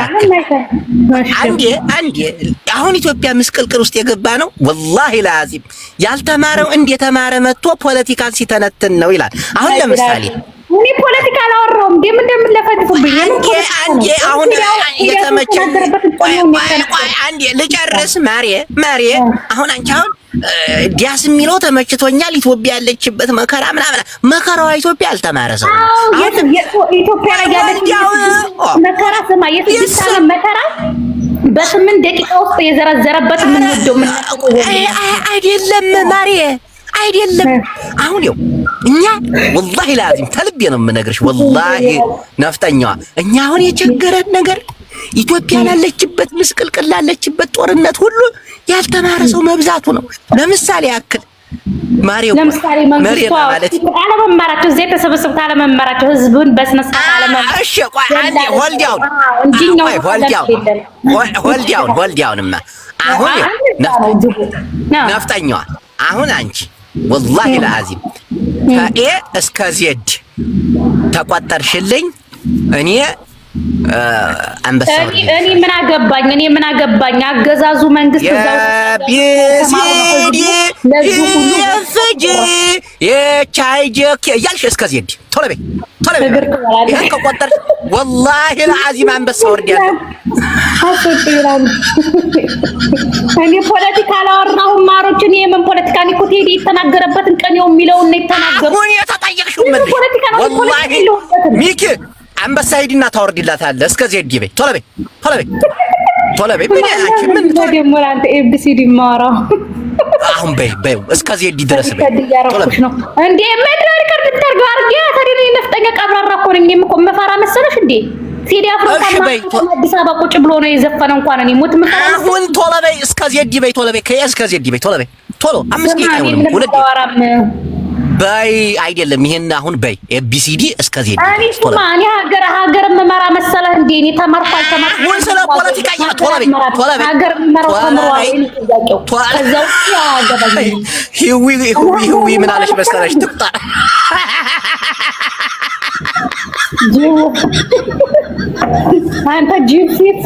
አንዴ አሁን ኢትዮጵያ ምስቅልቅል ውስጥ የገባ ነው። ወላሂ ለአዚም ያልተማረው እንደተማረ መጥቶ ፖለቲካን ሲተነትን ነው ይላል። አሁን ለምሳሌ እኔ ፖለቲካ አላወራሁም። እንደምን ለፈድፉብኝ አንዴ አሁን የተመቸኝ አንዴ ልጨርስ። ማሬ አሁን አንቺ አሁን ዲያስ የሚለው ተመችቶኛል። ኢትዮጵያ ያለችበት መከራ ምናምን መከራዋ ኢትዮጵያ አልተማረ ሰው ኢትዮጵያ ላይ ያለችው መከራ ስማ የትኛው መከራ በ8 ደቂቃ ውስጥ የዘረዘረበት ምን ወደው ምን አይደለም ማሬ አይደለም። አሁን ይኸው እኛ ወላሂ ላዚም ተልቤ ነው የምነግርሽ። ወላሂ ነፍጠኛዋ እኛ አሁን የቸገረን ነገር ኢትዮጵያ ላለችበት ምስቅልቅል ላለችበት ጦርነት ሁሉ ያልተማረ ሰው መብዛቱ ነው። ለምሳሌ ያክል ማሪው መንግስቱ አለመማራቸው እዚህ የተሰበሰቡት አለመማራቸው ህዝቡን በስነ ስርዓት አለመማራቸው። እሺ ቆይ አንዴ ሆልዲያውንማ አሁን ነፍጠኛዋ አሁን አንቺ ወላሂ ለአዚም ከኤ እስከ ዜድ ተቆጠርሽልኝ። እኔ አንበሳው እኔ ምን አገባኝ አገዛዙ መንግስት እዛው ቢሲዲ የፍጂ የቻይጀክ እያልሽ እስከ ዜድ ቶሎ በይ ይሄን ከቆጠርሽ ወላሂ ለአዚም አንበሳው ወርዲያለሁ። እኔ ፖለቲካ አላወራሁም ማሮች። እኔ የምን ፖለቲካ ነው እኮ ቴዲ የተናገረበትን ቀን ነው የሚለውን ነው የተናገረው። አሁን የተጠየቅሽው ምን ወላሂ ሚኪ አንበሳ ሂድና ታወርድላታለህ። እስከ ዜድ በይ ቶሎ በይ ምን ያቺ ምን ደግሞ አንተ ኤቢሲዲ ማራው አሁን በይ እስከ ዜድ ድረስ በይ ቶሎ በይ እንዴ ምን ሪከርድ ተደርጎ አርጊያ ታዲያ ነፍጠኛ ቀብራራ እኮ ነኝ መፈራ መሰለሽ እንዴ? ቴዲ አፍሮ አዲስ አበባ ቁጭ ብሎ ነው የዘፈነው። እንኳን እኔ ሞት መፈራ አሁን ቶሎ በይ እስከ ዜድ በይ ቶሎ በይ እስከ ዜድ በይ ቶሎ በይ ቶሎ 5 ደቂቃ ነው ሁለት በይ አይደለም ይሄን አሁን በይ ኤቢሲዲ እስከ ዜድ ቶሎ እኔ ሀገር መመራ መሰለህ እንዴ? እኔ ተማርኩ አልተማርኩ ምን ስለ ፖለቲካ ቶሎ በይ ሀገር መመራው ተምሯል። ከዛው ያገባኝ ሂዊ ምን አለሽ መሰለሽ ትቁጣ አንተ ጂፕሲት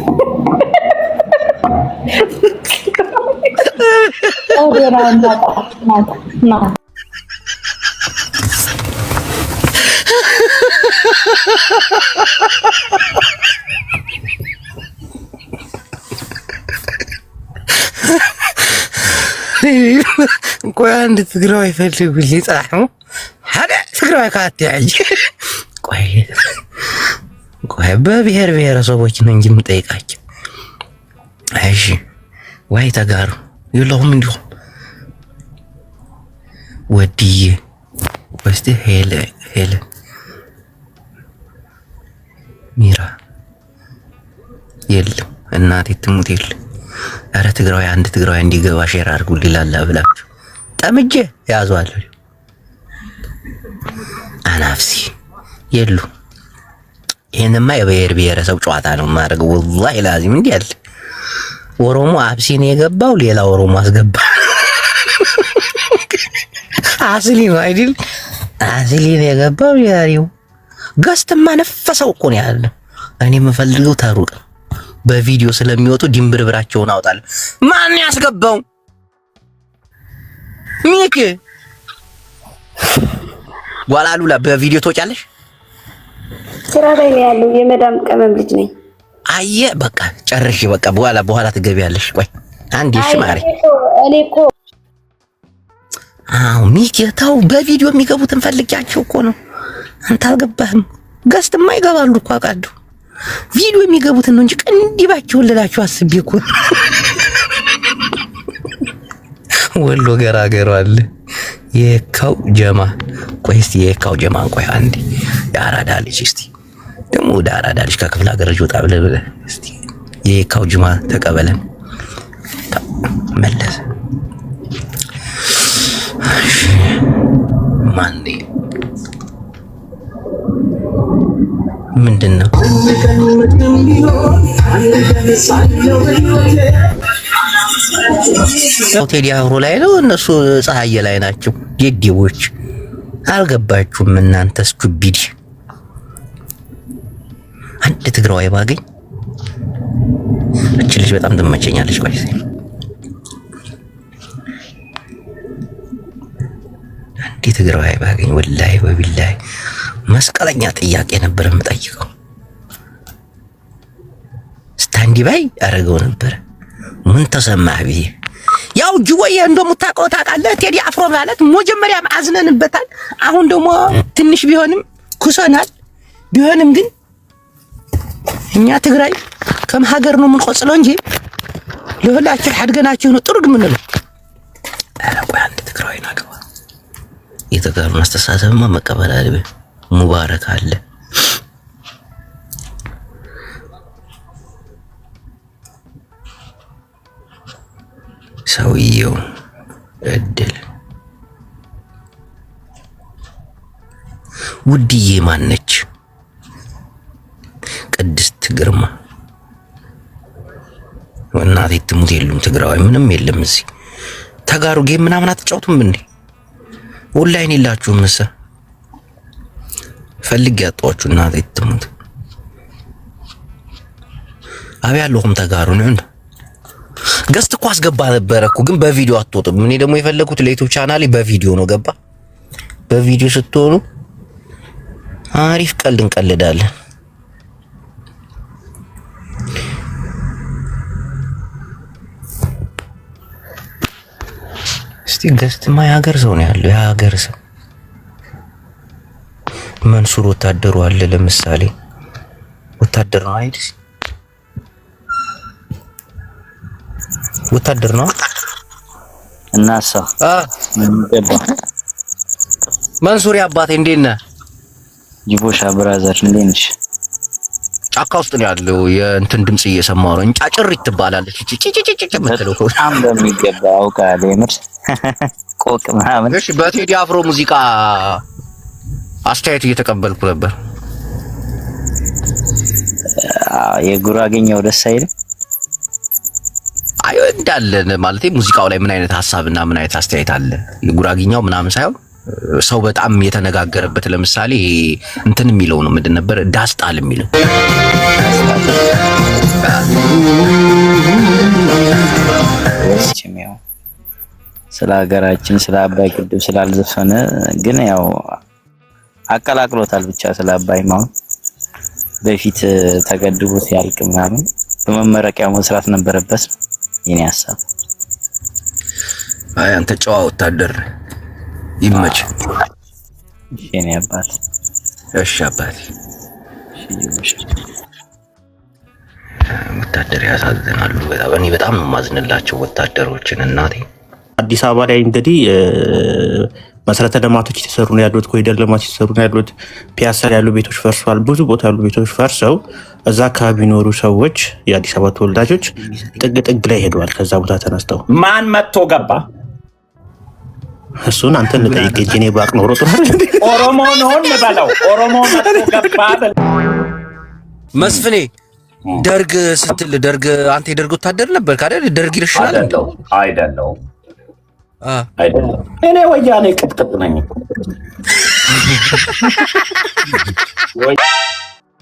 ቆይ አንድ ትግራዋይ ፈልጉልኝ ጻሕሙ ሓደ ትግራዋይ ካትያጅ ቆይ በብሔር ብሔረሰቦች ነው እንጂ የምጠይቃቸው። እሺ ዋይ ተጋሩ የለሁም እንዲሁም ወድዬ ወስቲ ሄለ ሚራ የለም እናቴ ትሙት የለም። ኧረ ትግራዋይ አንድ ትግራዋይ እንዲገባ ሼር አድርጉልኝ ላላ ብላችሁ ጠምጄ ያዟለሁ። አናፍሲ የሉ ይሄንማ የብሔር ብሔረሰብ ጨዋታ ነው የማደርገው። ወላሂ ላዚም እንዲህ ያለ ኦሮሞ አብሲን የገባው ሌላ ኦሮሞ አስገባ። አስሊ ነው አይደል? አስሊ ነው የገባው ያሪው ገስትማ ነፈሰው እኮ ነው ያለው። እኔ የምፈልገው ታሩቅ በቪዲዮ ስለሚወጡ ድንብርብራቸውን አውጣለሁ። ማን ያስገባው? ሚክ ጓላሉላ በቪዲዮ ትወጫለሽ። ስራ ላይ ነው ያለው። የመዳም ቀመም ልጅ ነኝ። አየ በቃ ጨርሽ። በቃ በኋላ ትገቢያለሽ። ቆይ አንዴ እሺ ማሪ እኔ እኮ ሚክ ተው፣ በቪዲዮ የሚገቡትን ፈልጊያቸው እኮ ነው። አንተ አልገባህም። ገስትማ ይገባሉ እኮ አውቃለሁ። ቪዲዮ የሚገቡትን ነው እንጂ ቅንዲባቸውን ልላችሁ አስቤ እኮ ወሎ ገራገሩ አለ የካው ጀማ። ቆይ እስቲ የካው ጀማ ቆይ አንዴ የአራዳ ልጅ እስቲ ደግሞ ወደ አራዳ ልጅ ከክፍለ ሀገር ወጣ ብለህ እስቲ የካው ጀማ ተቀበለን መለሰ። ማንዴ ምንድነው? ቴዲ አፍሮ ላይ ነው እነሱ ፀሐዬ ላይ ናቸው። ዴዴዎች አልገባችሁም እናንተ ስኩቢዲ። አንድ ትግራዋይ ባገኝ እቺ ልጅ በጣም ትመቸኛለች። ቆይ አንድ ትግራዋይ ባገኝ ወላሂ ወቢላሂ መስቀለኛ ጥያቄ ነበር የምጠይቀው። ስታንዲ ባይ አረገው ነበር። ምን ተሰማህ ብዬ ያው ጅቦዬ እንደምታውቀው ታውቃለህ። ቴዲ አፍሮ ማለት መጀመሪያም አዝነንበታል። አሁን ደግሞ ትንሽ ቢሆንም ኩሰናል። ቢሆንም ግን እኛ ትግራይ ከም ሀገር ነው የምንቆጽለው እንጂ ለሁላችሁ ሐድገናችሁ ነው ጥሩ ምንለው። ቆይ አንድ ትግራይ ናገባ የተጋሩን አስተሳሰብማ መቀበል አለብህ። ሙባረክ አለ ሰውየው እድል ውድዬ ማነች? ቅድስት ግርማ ወናቴ ትሙት የሉም ትግራዋይ ምንም የለም እዚህ ተጋሩ ጌም ምናምን አትጫውቱም እንዴ? ኦንላይን የላችሁም መሰል ፈልግ ያጣችሁ እናቴ ትሙት አብያለሁም ተጋሩ ነው እንዴ? ገስት እኮ አስገባ ነበር እኮ ግን በቪዲዮ አትወጡም። እኔ ደግሞ የፈለኩት ለዩቲዩብ ቻናሌ በቪዲዮ ነው። ገባ? በቪዲዮ ስትሆኑ አሪፍ ቀልድ እንቀልዳለን። እስቲ ገስትማ የሀገር ሰው ነው ያለው። የሀገር ሰው መንሱር ወታደሩ አለ ለምሳሌ ወታደር ነው አይደል? ወታደር ነው እናሳ መንሱር አባቴ እንዴት ነህ? ጅቦሻ ብራዘር እንዴት ነሽ? ጫካ ውስጥ ነው ያለው። የእንትን ድምጽ እየሰማሁ ነው። እንጫጭሪት ትባላለች። ጭጭጭጭጭ ምትለው በጣም በሚገባ አውቃለሁ። የምር ቆቅ ምናምን። እሺ በቴዲ አፍሮ ሙዚቃ አስተያየት እየተቀበልኩ ነበር። የጉራጌኛው ደስ አይልም? አይ እንዳለን ማለት ሙዚቃው ላይ ምን አይነት ሐሳብና ምን አይነት አስተያየት አለ? የጉራጌኛው ምናምን ሳይሆን ሰው በጣም የተነጋገረበት ለምሳሌ እንትን የሚለው ነው ምንድን ነበር ዳስጣል የሚለው ስለ ሀገራችን ስለ አባይ ግድብ ስላልዘፈነ ግን ያው አቀላቅሎታል ብቻ ስለ አባይ ማውን በፊት ተገድቦ ሲያልቅ ምናምን በመመረቂያው መስራት ነበረበት የኔ ሐሳብ። አይ አንተ ጨዋ ወታደር ይመች። የኔ አባት እሺ አባቴ ወታደር ያሳዝናሉ። እኔ በጣም ነው ማዝንላቸው ወታደሮችን እናቴ። አዲስ አበባ ላይ እንግዲህ መሰረተ ልማቶች የተሰሩ ነው ያሉት፣ ኮሪደር ልማት የተሰሩ ነው ያሉት። ፒያሳ ላይ ያሉ ቤቶች ፈርሰዋል። ብዙ ቦታ ያሉ ቤቶች ፈርሰው እዛ አካባቢ የሚኖሩ ሰዎች የአዲስ አበባ ተወላጆች ጥግ ጥግ ላይ ሄደዋል። ከዛ ቦታ ተነስተው ማን መጥቶ ገባ? እሱን አንተን ልጠይቅ እንጂ እኔ ባቅ ኖሮ ጥሩ ኦሮሞ ነው እንበለው። ኦሮሞ መጥቶ ገባ መስፍኔ ደርግ ስትል ደርግ አንተ የደርግ ወታደር ነበር አይደል? ደርግ ይልሽናል አይደለም እኔ ወያኔ ቅጥቅጥ ነኝ ወይ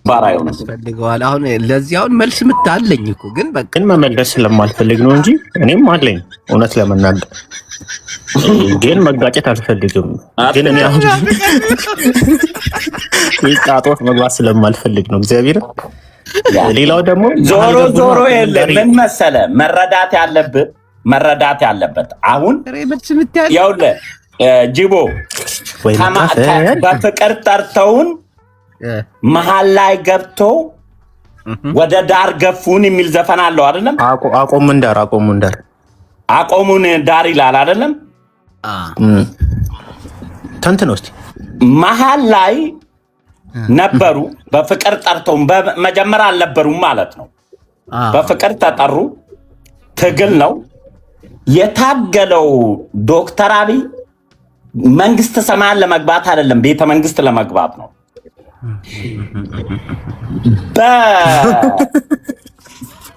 ባራዩ ነው ፈልገዋል። አሁን ለዚህ አሁን መልስ ምታለኝ እኮ ግን በቃ መመለስ ስለማልፈልግ ነው እንጂ እኔም አለኝ እውነት ለመናገር ግን መጋጨት አልፈልግም። ግን እኔ አሁን ጣጦት መግባት ስለማልፈልግ ነው እግዚአብሔር። ሌላው ደግሞ ዞሮ የለም ምን መሰለ መረዳት ያለበት አሁን ይኸውልህ ጅቦ በፍቅር ጠርተውን መሀል ላይ ገብቶ ወደ ዳር ገፉን የሚል ዘፈን አለው አይደለም? አቆሙን ዳር ይላል አይደለም? ተንትነው እስቲ መሀል ላይ ነበሩ። በፍቅር ጠርተውን በመጀመሪያ አልነበሩም ማለት ነው። በፍቅር ተጠሩ። ትግል ነው የታገለው ዶክተር አብይ መንግስት ሰማያን ለመግባት አይደለም ቤተ መንግስት ለመግባት ነው።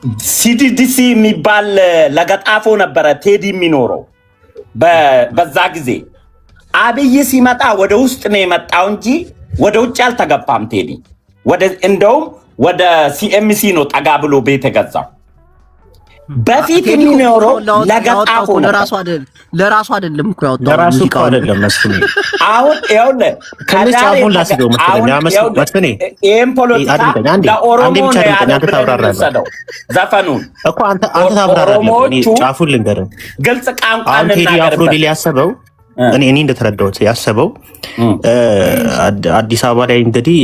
በሲዲዲሲ የሚባል ለገጣፎ ነበረ ቴዲ የሚኖረው በዛ ጊዜ። አብይ ሲመጣ ወደ ውስጥ ነው የመጣው እንጂ ወደ ውጭ አልተገባም። ቴዲ እንደውም ወደ ሲኤምሲ ነው ጠጋ ብሎ ቤት የገዛው። በፊት የሚኖረው ለገጣፎ ለራሱ አይደለም እኮ ያወጣው ለራሱ እኮ አይደለም መስፍኔ። አሁን ይኸውልህ ከዳሬውን ላስገው መስፍኔ ይሄን ፖለቲካ ለኦሮሞ ነው ያለው ዘፈኑን እኮ አንተ ታብራራለህ። ጫፉን ልንገርህ፣ ግልጽ ቋንቋ ቴዲ አፍሮ ሊል ያሰበው እኔ እንደተረዳሁት ያሰበው አዲስ አበባ ላይ እንግዲህ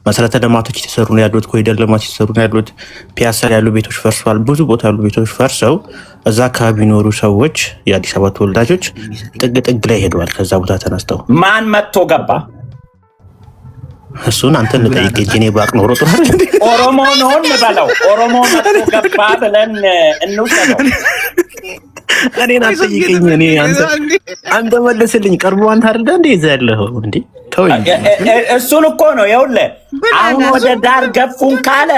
መሰረተ ልማቶች የተሰሩ ነው ያሉት፣ ኮሪደር ልማት የተሰሩ ነው ያሉት። ፒያሳ ያሉ ቤቶች ፈርሰዋል። ብዙ ቦታ ያሉ ቤቶች ፈርሰው እዛ አካባቢ የሚኖሩ ሰዎች የአዲስ አበባ ተወላጆች ጥግ ጥግ ላይ ሄደዋል። ከዛ ቦታ ተነስተው ማን መጥቶ ገባ? እሱን አንተን ልጠይቅ እንጂ እኔ ባቅ ኖሮ ጥሩ አይደል? ኦሮሞ ነው እንበለው። ኦሮሞ መጥቶ ገባ ብለን እንውሰደው። እኔን አትጠይቀኝ። እኔ አንተ መልስልኝ። ቀርቦ አንተ አይደል እንዴ እዛ ያለኸው እንዴ? ተወኝ። እሱን እኮ ነው ይኸውልህ። አሁን ወደ ዳር ገፉን ካለ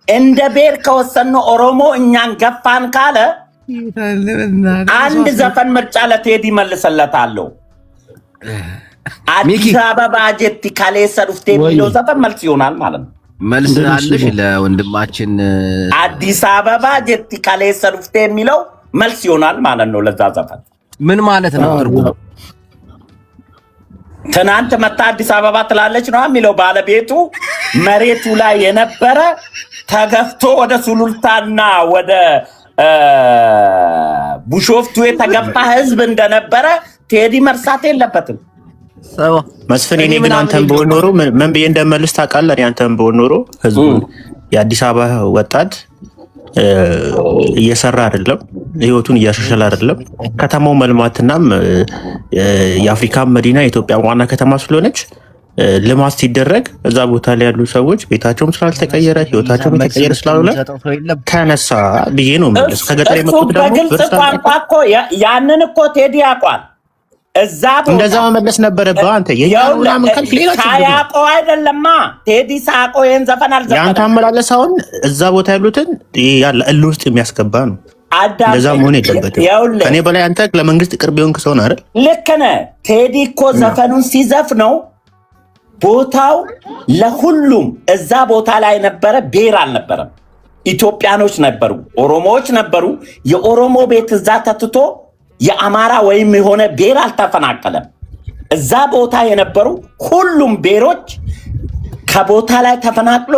እንደ ቤር ከወሰነው ኦሮሞ እኛን ገፋን ካለ አንድ ዘፈን ምርጫ ለቴዲ መልሰለታለሁ። አዲስ አበባ ጀቲ ካሌሰ ዱፍቴ የሚለው ዘፈን መልስ ይሆናል ማለት ነው። መልስ አለሽ ለወንድማችን። አዲስ አበባ ጀቲ ካሌሰ ዱፍቴ የሚለው መልስ ይሆናል ማለት ነው ለዛ ዘፈን። ምን ማለት ነው ትርጉሙ? ትናንት መታ አዲስ አበባ ትላለች ነው የሚለው ባለቤቱ መሬቱ ላይ የነበረ ተገፍቶ ወደ ሱሉልታና ወደ ቡሾፍቱ የተገፋ ህዝብ እንደነበረ ቴዲ መርሳት የለበትም። መስፍን እኔ ግን አንተን በሆን ኖሮ ምን ብዬ እንደመልስ ታውቃለህ? እኔ አንተን በሆን ኖሮ ህዝቡን የአዲስ አበባ ወጣት እየሰራ አይደለም፣ ህይወቱን እያሻሻለ አይደለም። ከተማው መልማትናም የአፍሪካ መዲና የኢትዮጵያ ዋና ከተማ ስለሆነች ልማት ሲደረግ እዛ ቦታ ላይ ያሉ ሰዎች ቤታቸውም ስላልተቀየረ ህይወታቸውም የተቀየረ ስላልሆነ ተነሳ ብዬ ነው ማለት። ከገጠር የመጡት ደግሞ በግልጽ ቋንቋ እኮ ያንን እኮ ቴዲ ያውቋል። እዛ ቦታ እንደዛ መመለስ ነበረብህ አንተ። የያውና ምን ካልክ ሌላ ሳያውቀው አይደለማ ቴዲ ሳያውቀው ይሄን ዘፈን አልዘፈነም። ያንተ አመላለስ አሁን እዛ ቦታ ያሉትን ያለ እልህ ውስጥ የሚያስገባ ነው። እንደዛ መሆን የለበትም። ከኔ በላይ አንተ ለመንግስት ቅርብ የሆንክ ሰው ነህ አይደል? ልክ ነህ። ቴዲ እኮ ዘፈኑን ሲዘፍነው ቦታው ለሁሉም እዛ ቦታ ላይ ነበረ። ብሔር አልነበረም። ኢትዮጵያኖች ነበሩ፣ ኦሮሞዎች ነበሩ። የኦሮሞ ቤት እዛ ተትቶ የአማራ ወይም የሆነ ብሔር አልተፈናቀለም። እዛ ቦታ የነበሩ ሁሉም ብሔሮች ከቦታ ላይ ተፈናቅሎ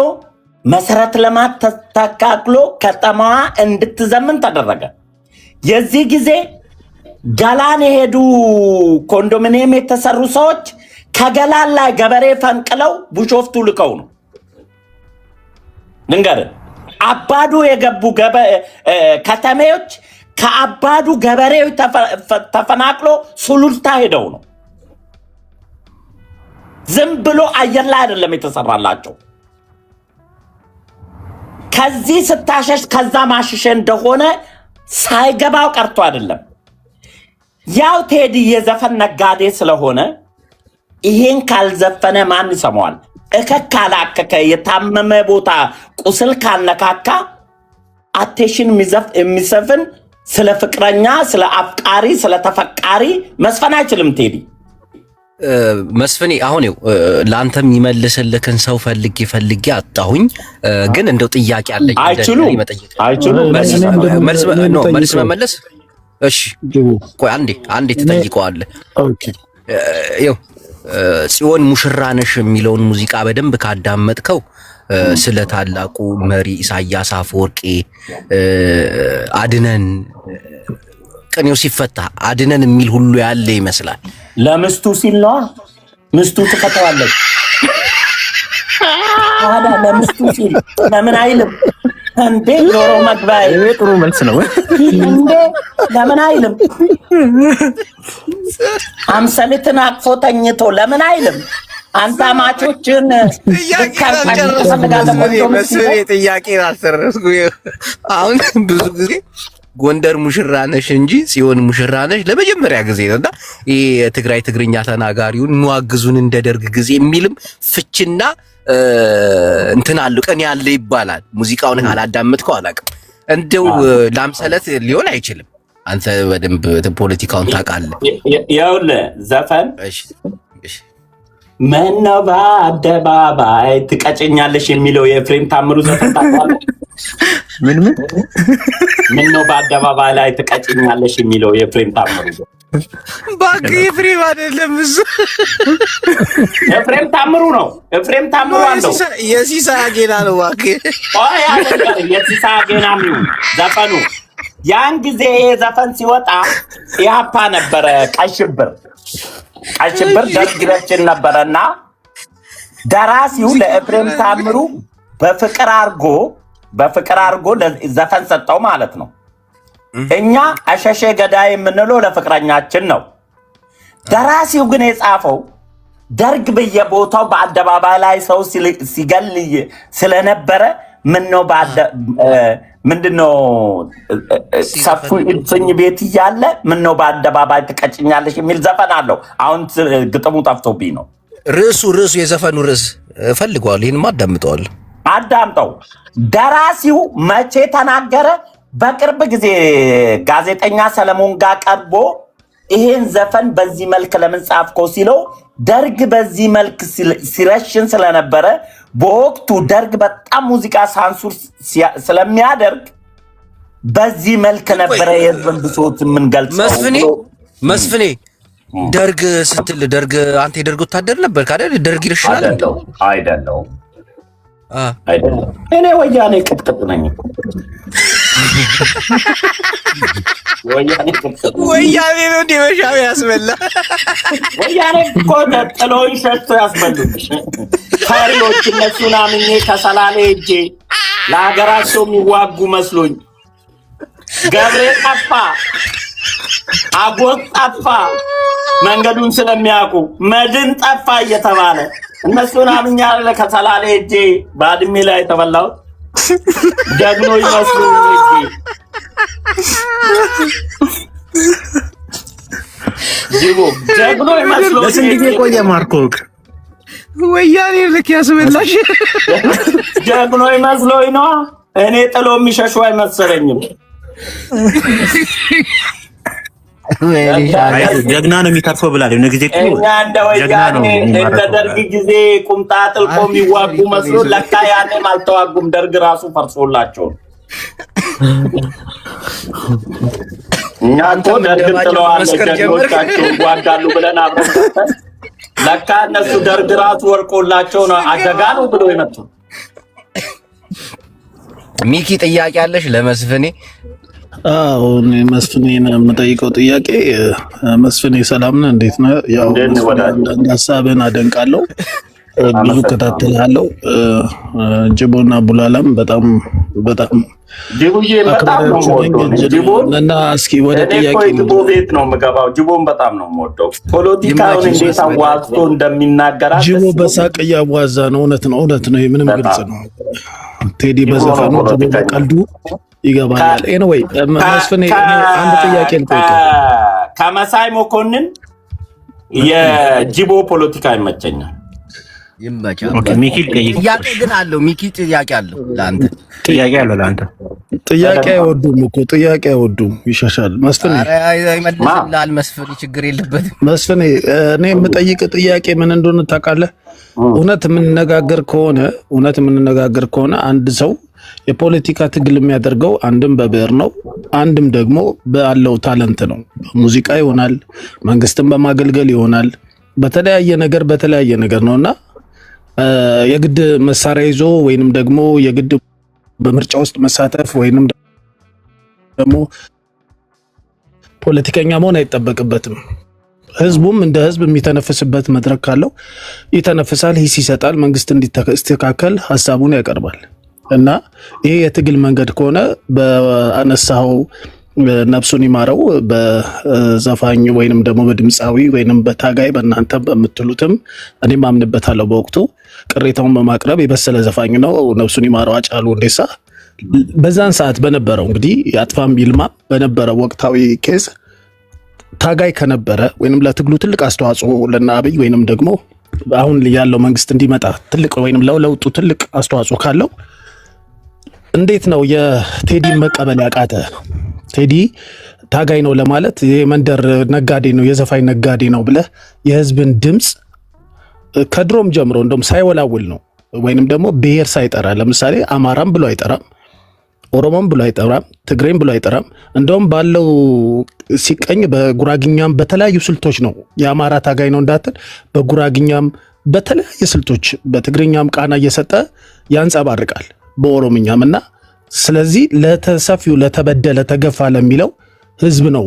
መሰረት ልማት ተስተካክሎ ከተማዋ እንድትዘምን ተደረገ። የዚህ ጊዜ ገላን የሄዱ ኮንዶሚኒየም የተሰሩ ሰዎች ከገላን ላይ ገበሬ ፈንቅለው ቡሾፍቱ ልከው ነው። ልንገርህ፣ አባዱ የገቡ ከተሜዎች ከአባዱ ገበሬዎች ተፈናቅሎ ሱሉልታ ሄደው ነው። ዝም ብሎ አየር ላይ አይደለም የተሰራላቸው። ከዚህ ስታሸሽ ከዛ ማሽሸ እንደሆነ ሳይገባው ቀርቶ አይደለም። ያው ቴዲ የዘፈን ነጋዴ ስለሆነ ይሄን ካልዘፈነ ማን ይሰማዋል? ካላከከ የታመመ ቦታ ቁስል ካልነካካ አቴሽን የሚዘፍን ስለ ፍቅረኛ፣ ስለ አፍቃሪ፣ ስለ ተፈቃሪ መስፈን አይችልም ቴዲ። መስፍኔ አሁን ይኸው ለአንተ የሚመልስልክን ሰው ፈልጌ አጣሁኝ። ግን እንደው ጥያቄ አለኝ። አይችሉም መልስ መመለስ። እሺ ቆይ አንዴ ትጠይቀዋለህ። ይኸው ጽዮን ሙሽራ ነሽ የሚለውን ሙዚቃ በደንብ ካዳመጥከው ስለ ታላቁ መሪ ኢሳያስ አፈወርቂ አድነን ቅኔው ሲፈታ አድነን የሚል ሁሉ ያለ ይመስላል። ለምስቱ ሲል ነው። ምስቱ ትፈታዋለች። ታዲያ ለምስቱ ሲል ለምን አይልም እንዴ? ጆሮ መግባይ ጥሩ መልስ ነው እንዴ? ለምን አይልም? አምሰልትን አቅፎ ተኝቶ ለምን አይልም? አንተ አማቾችን ጥያቄ አልሰረስኩ። አሁን ብዙ ጊዜ ጎንደር ሙሽራ ነሽ እንጂ ጽዮን ሙሽራ ነሽ ለመጀመሪያ ጊዜ ነውና ይሄ የትግራይ ትግርኛ ተናጋሪውን እንዋግዙን እንደ ደርግ ጊዜ የሚልም ፍችና እንትን አሉ ቀን ያለ ይባላል። ሙዚቃውን ካላዳመጥከው አላውቅም። እንደው ላምሰለት ሊሆን አይችልም። አንተ በደንብ ፖለቲካውን ታውቃለህ። ይኸውልህ ዘፈን ምነው በአደባባይ ትቀጨኛለሽ የሚለው የኤፍሬም ታምሩ ዘፈን ታውቃለህ? ምን ነው በአደባባይ ላይ ትቀጭኛለሽ የሚለው የኤፍሬም ታምሩ ባክ ኤፍሬም አይደለም እሱ ኤፍሬም ታምሩ ነው። ኤፍሬም ታምሩ አለው የሲሳይ አጌና ነው ባክ አይ አይደለም የሲሳይ አጌና ነው ዘፈኑ ያን ጊዜ ዘፈን ሲወጣ ኢህአፓ ነበረ ቀይ ሽብር ደግረችን ነበረና ደራሲው ለኤፍሬም ታምሩ በፍቅር አርጎ ዘፈን ሰጠው ማለት ነው። እኛ አሸሼ ገዳይ የምንለው ለፍቅረኛችን ነው። ደራሲው ግን የጻፈው ደርግ በየቦታው በአደባባይ ላይ ሰው ሲገል ስለነበረ ምንድነው ሰፉ እልፍኝ ቤት እያለ ምነው በአደባባይ ትቀጭኛለሽ የሚል ዘፈን አለው። አሁን ግጥሙ ጠፍቶብኝ ነው። ርዕሱ የዘፈኑ ርዕስ ፈልገዋል። ይህንም አዳምጠው። ደራሲው መቼ ተናገረ? በቅርብ ጊዜ ጋዜጠኛ ሰለሞን ጋር ቀርቦ ይሄን ዘፈን በዚህ መልክ ለምን ጻፍከው ሲለው ደርግ በዚህ መልክ ሲረሽን ስለነበረ በወቅቱ ደርግ በጣም ሙዚቃ ሳንሱር ስለሚያደርግ በዚህ መልክ ነበረ የህዝብን ብሶት የምንገልጸው። መስፍኔ ደርግ ስትል ደርግ አንተ የደርግ ወታደር ነበር ካደል? ደርግ ይረሽናል አይደለም። እኔ ወያኔ ቅጥቅጥ ነኝ። ወያኔ ነው እንደ መሻው ያስበላ። ወያኔ እኮ ጥሎኝ ሸሽቶ ያስበሉኝ ፈሪዎች እነሱን አምኜ ከሰላሌ ሄጄ ለሀገራቸው የሚዋጉ መስሎኝ ገብሬ ጠፋ፣ አጎት ጠፋ፣ መንገዱን ስለሚያውቁ መድን ጠፋ እየተባለ እነሱን አምኜ ከሰላሌ ሄጄ ባድሜ ላይ ተበላሁት። ደግሞ ይመስሉኝ ጅቦ ደግሞ ይመስሉኝ ለስንት ጊዜ ቆየ ማርኮክ ወያኔ ልክ ያስበላሽ ደግሞ ይመስሉኝ ነው። እኔ ጥሎ የሚሸሹ አይመሰለኝም። ጀግና ነው የሚተርፈው ብላለች። የሆነ ጊዜ እኛ እንደ ወያኔ እንደ ደርግ ጊዜ ቁምጣ ጥልቆ የሚዋጉ መስሎ ለካ ያኔም አልተዋጉም። ደርግ ራሱ ፈርሶላቸው እኛ እኮ ደርግ ጥለዋል ጀግኖቻቸው ይዋጋሉ ብለን አብረን ለካ እነሱ ደርግ ራሱ ወርቆላቸው ነው አደጋ ነው ብሎ የመጡ። ሚኪ ጥያቄ አለሽ ለመስፍኔ? አዎ መስፍኔ የምጠይቀው ጥያቄ መስፍኔ ሰላም ነህ? እንዴት ነህ? ያው ሀሳብህን አደንቃለሁ፣ ብዙ እከታተልሃለሁ። ጅቦና ቡላላም በጣም ጅቡዬ በጣም ነው የምወደው። እና እስኪ ወደ ጥያቄ ጅቦ ቤት ነው የምገባው። ጅቦን በጣም ነው የምወደው። ፖለቲካውን እንዴት አዋዝቶ እንደሚናገራት ጅቦ በሳቅ እያዋዛ ነው። እውነት ነው። ምንም ግልጽ ነው። ቴዲ በዘፈኑ ጅቦ በቀልዱ ይገባናል። ኤኒዌይ መስፍኔ አንድ ጥያቄ ልጠይቅ። ከመሳይ መኮንን የጅቦ ፖለቲካ ይመቸኛል። ሚኪ ጥያቄ ግን አለው። ሚኪ ጥያቄ አለው ለአንተ። ጥያቄ አይወዱም እኮ ጥያቄ አይወዱም። ይሻሻል መስፍኔ። ይመልስልሃል መስፍኔ፣ ችግር የለበትም መስፍኔ። እኔ የምጠይቅ ጥያቄ ምን እንደሆነ ታውቃለህ? እውነት የምንነጋገር ከሆነ አንድ ሰው የፖለቲካ ትግል የሚያደርገው አንድም በብዕር ነው፣ አንድም ደግሞ ባለው ታለንት ነው። ሙዚቃ ይሆናል፣ መንግስትን በማገልገል ይሆናል፣ በተለያየ ነገር ነውና የግድ መሳሪያ ይዞ ወይንም ደግሞ የግድ በምርጫ ውስጥ መሳተፍ ወይንም ደግሞ ፖለቲከኛ መሆን አይጠበቅበትም። ህዝቡም እንደ ህዝብ የሚተነፍስበት መድረክ ካለው ይተነፍሳል፣ ሂስ ይሰጣል፣ መንግስት እንዲስተካከል ሀሳቡን ያቀርባል። እና ይሄ የትግል መንገድ ከሆነ በአነሳው ነፍሱን ይማረው በዘፋኝ ወይንም ደግሞ በድምፃዊ ወይንም በታጋይ በእናንተ በምትሉትም እኔም አምንበታለሁ። በወቅቱ ቅሬታውን በማቅረብ የበሰለ ዘፋኝ ነው። ነፍሱን ይማረው ሃጫሉ ሁንዴሳ። በዛን ሰዓት በነበረው እንግዲህ የአጥፋም ይልማ በነበረው ወቅታዊ ኬዝ ታጋይ ከነበረ ወይንም ለትግሉ ትልቅ አስተዋጽኦ ለና አብይ ወይንም ደግሞ አሁን ያለው መንግስት እንዲመጣ ትልቅ ወይንም ለውጡ ትልቅ አስተዋጽኦ ካለው እንዴት ነው የቴዲ መቀበል ያቃተ? ቴዲ ታጋይ ነው ለማለት የመንደር ነጋዴ ነው የዘፋኝ ነጋዴ ነው ብለህ የህዝብን ድምፅ ከድሮም ጀምሮ እንደውም ሳይወላውል ነው ወይንም ደግሞ ብሔር ሳይጠራ ለምሳሌ አማራም ብሎ አይጠራም፣ ኦሮሞም ብሎ አይጠራም፣ ትግሬም ብሎ አይጠራም። እንደውም ባለው ሲቀኝ በጉራግኛም በተለያዩ ስልቶች ነው የአማራ ታጋይ ነው እንዳትል፣ በጉራግኛም በተለያየ ስልቶች በትግርኛም ቃና እየሰጠ ያንጸባርቃል በኦሮምኛም እና ስለዚህ ለተሰፊው ለተበደለ ተገፋ ለሚለው ህዝብ ነው